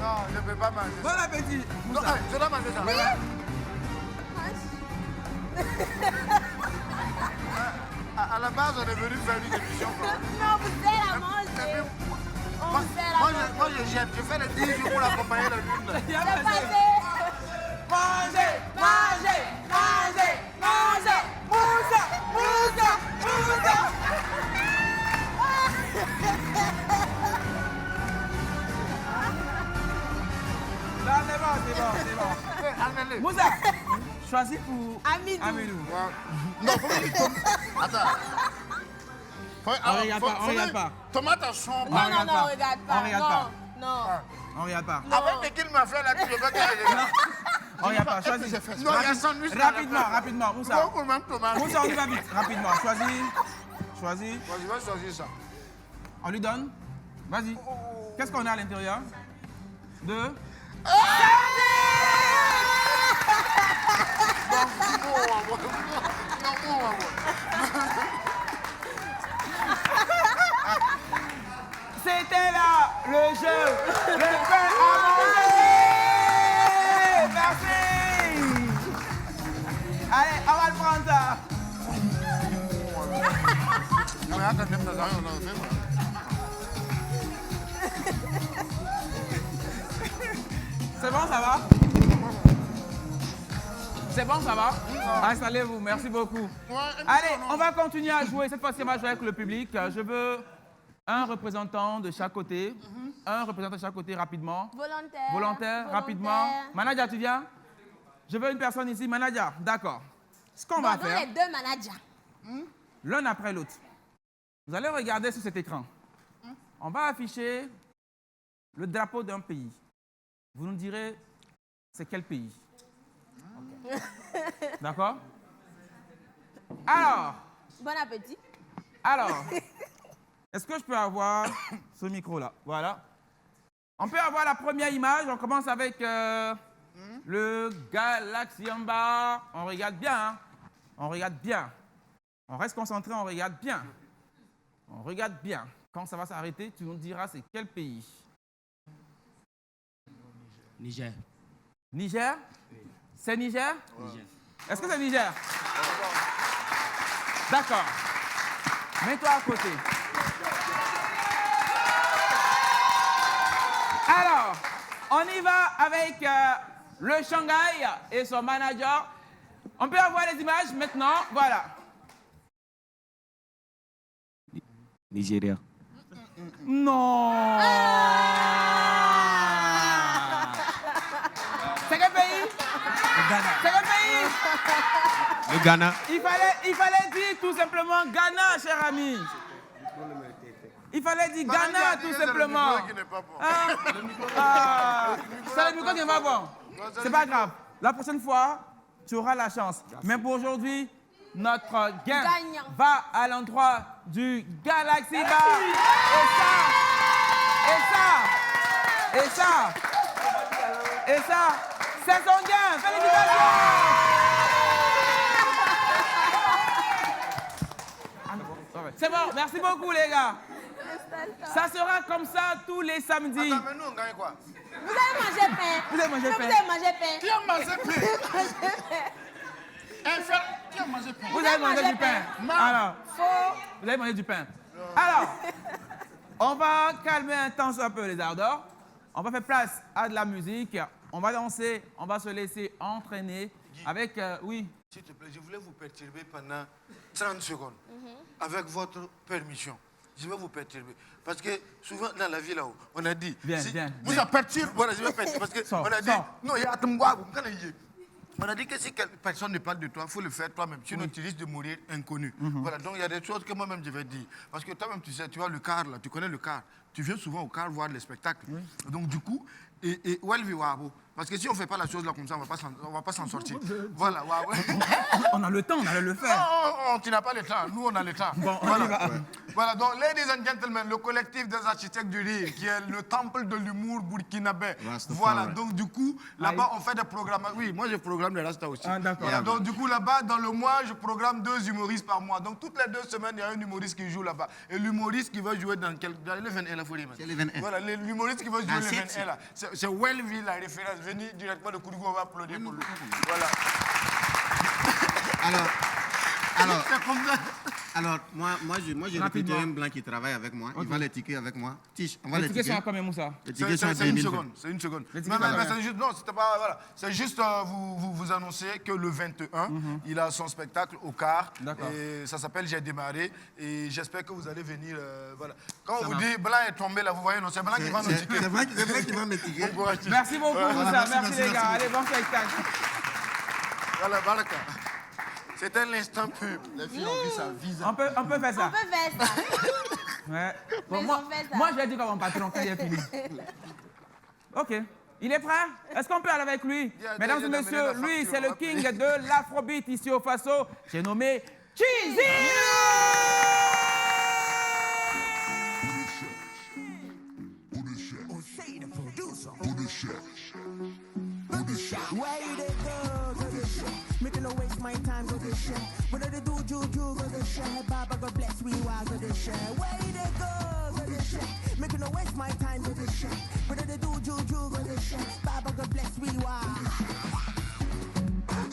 Non, je ne peux pas manger ça. Bon appétit. Non, je dois manger ça. Oui. À la base, on est venu faire une émission. Non, vous allez la manger. Moi, je jette. Je fais les 10 jours pour accompagner la lune. C'est passé. Mangez. Moussa. Là, c'est bon. Moussa, choisis pour Amidou. Non, faut que tu tombes. Attends. On regarde pas. Tomate à son. Non, on regarde pas. On regarde pas. Non. On regarde pas. Avec ce qu'il m'a fait là, tu veux pas que je On regarde pas. Choisis. Non, il y a sandwich. Rapidement, Moussa. Moussa, on y va vite. Rapidement. Choisis. Vas-y, va choisir ça. On lui donne. Vas-y. Qu'est-ce qu'on a à l'intérieur? 2. C'était là le jeu. Le pain à manger. Merci. Allez, on va le prendre ça. C'est bon, ça va? C'est bon, ça va? Installez-vous, merci beaucoup. Allez, on va continuer à jouer. Cette fois-ci, on va jouer avec le public. Je veux un représentant de chaque côté. Un représentant de chaque côté, rapidement. Volontaire, rapidement. Manadia, tu viens? Je veux une personne ici. Manadia, d'accord. Ce qu'on va faire... les deux managers. L'un après l'autre. Vous allez regarder sur cet écran. On va afficher le drapeau d'un pays. Vous nous direz, c'est quel pays? Okay. D'accord? Alors. Bon appétit. Alors, est-ce que je peux avoir ce micro-là? Voilà. On peut avoir la première image. On commence avec le Galaxy en bas. On regarde bien. Hein? On regarde bien. On reste concentré, on regarde bien. On regarde bien. Quand ça va s'arrêter, tu nous diras c'est quel pays? Niger. Niger? C'est Niger? Niger. Est-ce que c'est Niger? D'accord. Mets-toi à côté. Alors, on y va avec le Shanghai et son manager. On peut avoir les images maintenant. Voilà. Nigeria. Non. C'est quel pays? Le Ghana. C'est quel pays? Le Ghana. Il fallait dire tout simplement Ghana, cher ami. Il fallait dire Ghana, tout simplement. C'est le micro qui n'est pas bon. C'est pas grave. La prochaine fois, tu auras la chance. Mais pour aujourd'hui, notre gain va à l'endroit du Galaxy Bar. Et ça, c'est son gain. Félicitations. C'est bon, merci beaucoup les gars. Ça sera comme ça tous les samedis. Attends, mais nous on gagne quoi? Vous avez mangé pain. Vous avez mangé pain. Vous avez mangé pain. Qui a mangé pain? Qui a mangé pain? Vous avez mangé du pain. Alors, vous avez mangé du pain. Alors, on va calmer un temps un peu les ardeurs. On va faire place à de la musique. On va danser, on va se laisser entraîner avec... oui. S'il te plaît, je voulais vous perturber pendant 30 secondes. Avec votre permission. Je vais vous perturber. Parce que souvent dans la vie là-haut, on a dit... Viens. Vous avez perturbé. Voilà, je vais perturber. Parce qu'on a dit... Non, il y a... On a dit que si personne ne parle de toi, il faut le faire toi-même. Sinon, tu risques de mourir inconnu. Voilà, donc il y a des choses que moi-même je vais dire. Parce que toi-même, tu sais, tu vois le car là, tu connais le car. Tu viens souvent au car voir les spectacles. Donc du coup, parce que si on ne fait pas la chose là comme ça, on ne va pas s'en sortir. Voilà. On a le temps, on allait le faire. Non, tu n'as pas le temps. Nous, on a le temps. Bon, voilà, donc, ladies and gentlemen, le collectif des architectes du rire, qui est le temple de l'humour burkinabé. Voilà, donc du coup, là-bas, on fait des programmes. Oui, moi, je programme les Rasta aussi. Voilà, donc du coup, là-bas, dans le mois, je programme 2 humoristes par mois. Donc, toutes les 2 semaines, il y a un humoriste qui joue là-bas. Et l'humoriste qui va jouer dans le 21, là, faut dire. C'est le 21. Voilà, l'humoriste qui va jouer le 21, là. C'est Wellville, la référence. Venez directement de Koudougou, on va applaudir pour lui. Voilà. Alors, moi, j'ai recruté un blanc qui travaille avec moi. Okay. Il va les tickets avec moi. Tige, on va les tickets. Les tickets sont à combien, Moussa? C'est une seconde. C'est une seconde. Non, c'était pas... Voilà. C'est juste vous annoncer que le 21, il a son spectacle au car. Et ça s'appelle J'ai démarré. Et j'espère que vous allez venir... voilà. Quand on vous dit blanc est tombé, là, vous voyez, non, c'est blanc qui va nous tickets. C'est blanc qui va me tickets. Merci beaucoup, Moussa. Merci les gars. Allez, bon spectacle. Voilà, Baraka. C'était l'instant pub. Les filles ont vu sa visa. On peut faire ça. On peut faire ça. Ouais. Bon, Mais moi, on fait ça. moi, je vais dire à mon patron quand il est fini. OK. Il est prêt? Est-ce qu'on peut aller avec lui? Mesdames et messieurs, lui, c'est le king de l'afrobeat ici au Faso. J'ai nommé Cheesy! Making no waste my time go this shit. What do they do, juju, go this shit. Baba, God bless we wise go this shit. Way they go this shit. Making no waste my time go this shit. What do they do, juju, go this shit. Baba, God bless we wise.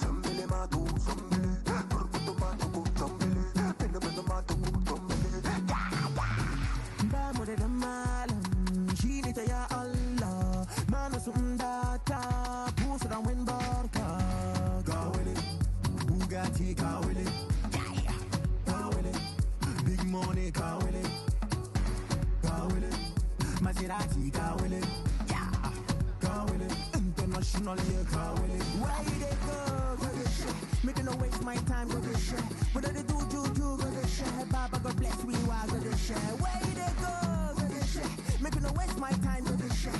Somebele matu, somebele. Kurkutu matu, somebele. Pinamatu matu, somebele. Damo de damalam, shinita ya Allah. Manu sundata, pusa da windbarka. Bugatti, car with it. Car with it. Big money, car with it. Car with it. Maserati, car with it. Car with it. International, yeah, car with it. Why they go this shit? Making no waste my time, go this shit. What do they do, juju, go this shit. Baba, God bless we, why go this shit. Why they go this shit? Making no waste my time, go this shit.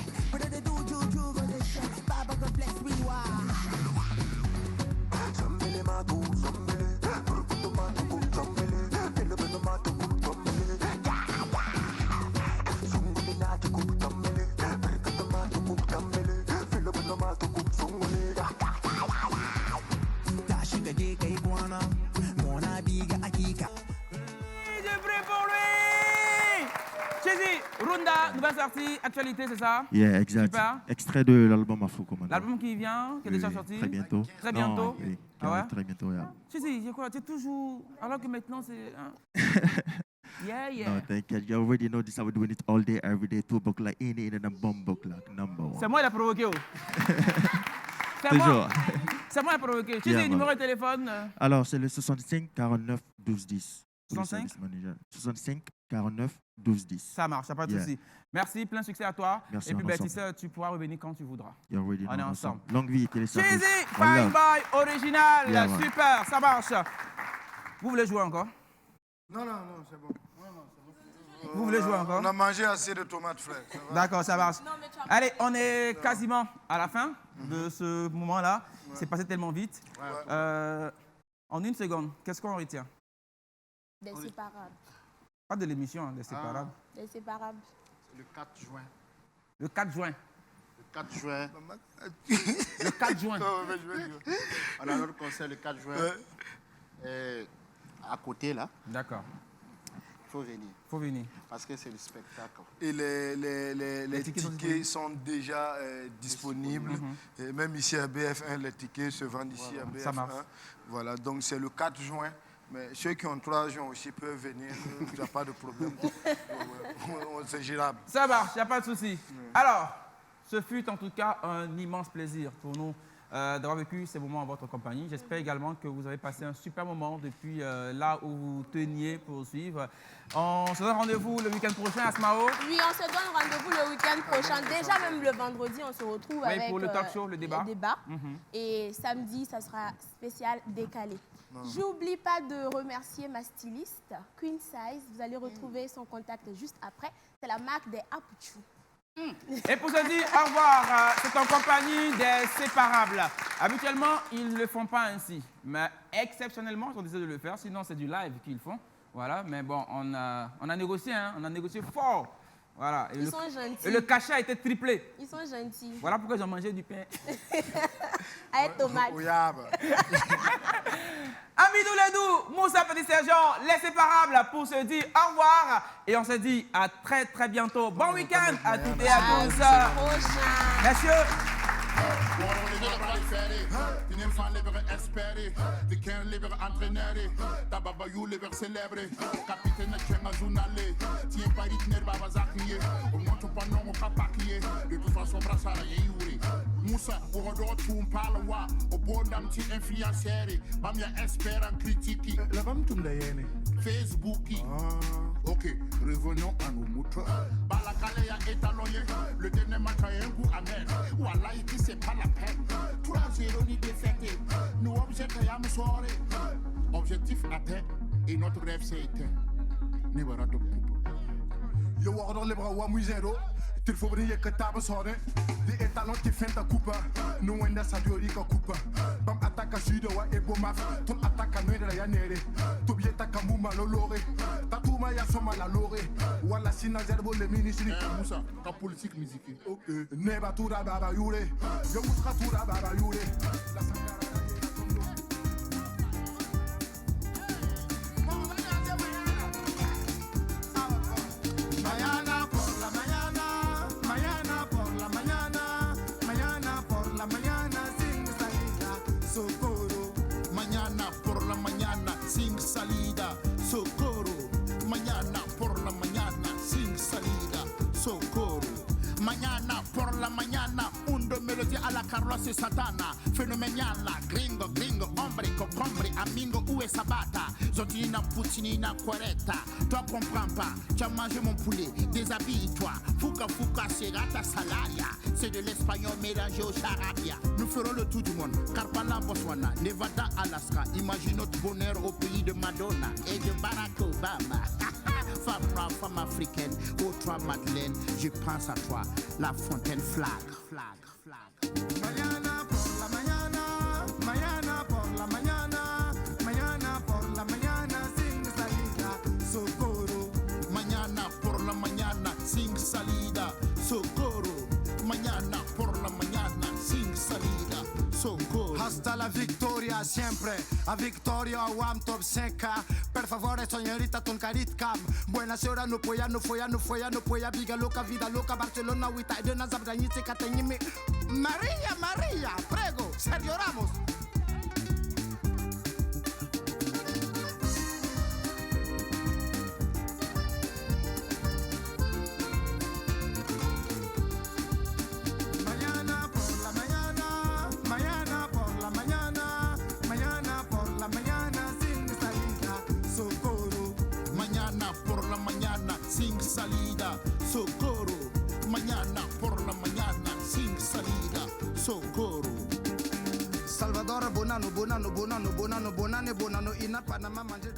nouvelle sortie, actualité, c'est ça? Yeah, exact. Super. Extrait de l'album Afro Commando. L'album qui vient, qui est déjà sorti? Très bientôt. Très bientôt? Non, oui, Ah ouais? très bientôt, yeah. Si, c'est quoi? Tu es toujours... Alors que maintenant, c'est... Hein? Yeah, yeah. No, thank you. You already know this. I would doing it all day, every day. 2 buck like in and bomb buck like number 1. C'est moi qui l'ai provoqué. Oh. Toujours. C'est moi qui l'ai provoqué. Tu Yeah, sais le numéro de téléphone? Alors, c'est le 65 49 12 10. 65? 65 49 12 10. Ça marche, pas de souci. Merci, plein succès à toi. Merci, et puis, ensemble. Baptiste, tu pourras revenir quand tu voudras. You already On est know ensemble. Longue vie, Télésat. Cheesy, bye bye, original, Yeah, man. super, ça marche. Vous voulez jouer encore? Non, c'est bon. Vous voulez jouer encore? On a mangé assez de tomates fraîches. D'accord, ça marche. Allez, on est quasiment à la fin de ce moment-là. C'est passé tellement vite. En une seconde, qu'est-ce qu'on retient? Des séparables. Pas de l'émission, hein, des séparables. Des séparables. Le 4 juin. Le 4 juin. Le 4 juin. Le 4 juin. On a notre concert le 4 juin. À côté, là. D'accord. Il faut venir. Il faut venir. Parce que c'est le spectacle. Et les tickets sont déjà disponibles. Et même ici à BF1, les tickets se vendent ici à BF1. Ça marche. Voilà, donc c'est le 4 juin. Mais ceux qui ont 3 juin aussi peuvent venir. Il n'y a pas de problème. C'est gérable. Ça marche, il n'y a pas de souci. Alors, ce fut en tout cas un immense plaisir pour nous d'avoir vécu ces moments en votre compagnie. J'espère également que vous avez passé un super moment depuis là où vous teniez pour suivre. On se donne rendez-vous le week-end prochain à Smao. Oui, on se donne rendez-vous le week-end prochain. Déjà, même le vendredi, on se retrouve avec pour le talk show, le débat. Et samedi, ça sera spécial décalé. J'oublie pas de remercier ma styliste, Queen Size. Vous allez retrouver son contact juste après. C'est la marque des Apuchou. Et pour se dire au revoir, c'est en compagnie des Séparables. Habituellement, ils ne le font pas ainsi. Mais exceptionnellement, ils ont décidé de le faire. Sinon, c'est du live qu'ils font. Voilà, mais bon, on a négocié, hein, on a négocié fort. Voilà. Ils sont gentils. Et le cachet a été triplé. Ils sont gentils. Voilà pourquoi ils ont mangé du pain. Avec tomate. Amidou Ledou, Moussa Petit Sergent, les Séparables pour se dire au revoir. Et on se dit à très très bientôt. Bon week-end à toutes et à tous. Messieurs. Tu n'es pas libre espérer, tu qu'un libre entraîneur, ta babayou libre célèbre, capitaine Kenga journalé, tiens pas rythme baba zakrié, au moins tu pas non au papakié, de toute façon brassard yuri. Moussa, au redor tu me parles wa, au bon d'un petit influenceur, pas bien espérant critique. La femme tu me Facebook. Ok, revenons à nos moutons. Balakale ya étalonné, le dernier matin un goût amer. Voilà, il c'est pas la peine. 3-0 ni défaité. Nous objectifs à me soirée. Objectif atteint et notre rêve s'est éteint. Nibara de poupe. Yo waro le bras wa muzero. Il faut venir que t'as besoin. Les étalons qui font ta coupe. Nous on a sa théorie ka coupe. Bam attaque à judo wa ebo maf. Ton attaque à noyer la yanere. Tu bien ta kamuma lolore. Ta touma ya soma la lore. Wala sina zerbo le ministre. Moussa, ta politique musique. Ok. Neba tura baba yure. Yo mutra tura baba yure. La sangara. Salida, socorro. Mañana por la mañana, sin salida, socorro. Mañana por la mañana, undo melodía a la carroza satana. Fenomenal, gringo, gringo, hombre, cocombre, amigo, où est sa bata? Zotina, poutinina, coretta. Toi comprends pas, tu as mangé mon poulet, déshabille-toi. Fouca, fouca, serata, salaria. C'est de l'espagnol mélangé au charabia. Nous ferons le tour du monde, Carpala, Botswana, Nevada, Alaska. Imagine notre bonheur au pays de Madonna et de Barack Obama. Femme noire, femme africaine, ô toi Madeleine, je pense à toi, la fontaine flag, flag, flag. Mañana por la mañana, mañana por la mañana, mañana por la mañana, sin salida, socorro. Mañana por la mañana, sin salida, socorro. Mañana por la mañana, sin salida, socorro. Hasta la victoria. vida siempre. A Victoria One Top 5K. Per favore, señorita, ton cam. Buonasera, no puya, no fuya, no fuya, no puya. Biga loca, vida loca, Barcelona, Wita, de Nazabranite, Cateñime. María, María, prego, Sergio Ramos. Sin salida, socorro. Mañana por la mañana, sin salida, socorro. Salvador Bonano, Bonano, Bonano, Bonano, Bonano, Bonano, Ina Panama, Manje,